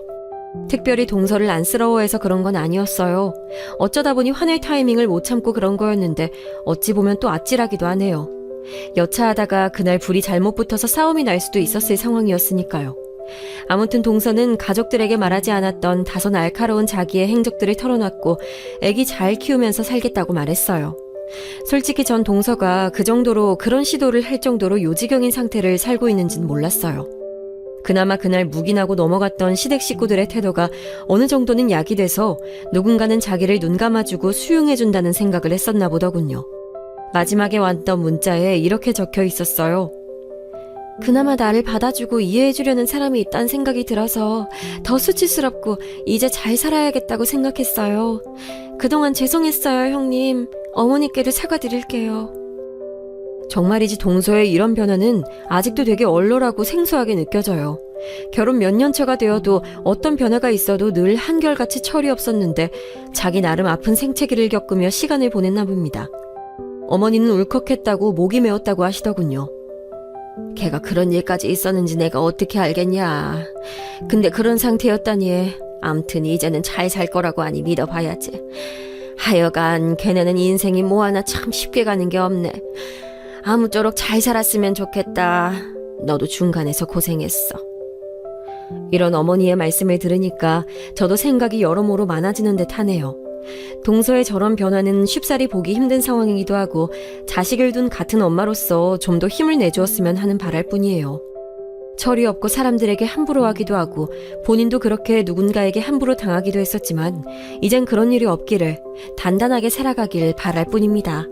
특별히 동서를 안쓰러워해서 그런 건 아니었어요. 어쩌다 보니 화낼 타이밍을 못 참고 그런 거였는데 어찌 보면 또 아찔하기도 하네요. 여차하다가 그날 불이 잘못 붙어서 싸움이 날 수도 있었을 상황이었으니까요. 아무튼 동서는 가족들에게 말하지 않았던 다소 날카로운 자기의 행적들을 털어놨고 애기 잘 키우면서 살겠다고 말했어요. 솔직히 전 동서가 그 정도로 그런 시도를 할 정도로 요지경인 상태를 살고 있는진 몰랐어요. 그나마 그날 묵인하고 넘어갔던 시댁 식구들의 태도가 어느 정도는 약이 돼서 누군가는 자기를 눈 감아주고 수용해준다는 생각을 했었나 보더군요. 마지막에 왔던 문자에 이렇게 적혀 있었어요. 그나마 나를 받아주고 이해해주려는 사람이 있다는 생각이 들어서 더 수치스럽고 이제 잘 살아야겠다고 생각했어요. 그동안 죄송했어요, 형님. 어머니께도 사과드릴게요. 정말이지 동서의 이런 변화는 아직도 되게 얼얼하고 생소하게 느껴져요. 결혼 몇 년 차가 되어도 어떤 변화가 있어도 늘 한결같이 철이 없었는데 자기 나름 아픈 생채기를 겪으며 시간을 보냈나 봅니다. 어머니는 울컥했다고 목이 메었다고 하시더군요. 걔가 그런 일까지 있었는지 내가 어떻게 알겠냐. 근데 그런 상태였다니. 암튼 이제는 잘 살 거라고 하니 믿어봐야지. 하여간 걔네는 인생이 뭐 하나 참 쉽게 가는 게 없네. 아무쪼록 잘 살았으면 좋겠다. 너도 중간에서 고생했어. 이런 어머니의 말씀을 들으니까 저도 생각이 여러모로 많아지는 듯 하네요. 동서의 저런 변화는 쉽사리 보기 힘든 상황이기도 하고 자식을 둔 같은 엄마로서 좀 더 힘을 내주었으면 하는 바랄 뿐이에요. 철이 없고 사람들에게 함부로 하기도 하고 본인도 그렇게 누군가에게 함부로 당하기도 했었지만 이젠 그런 일이 없기를 단단하게 살아가길 바랄 뿐입니다.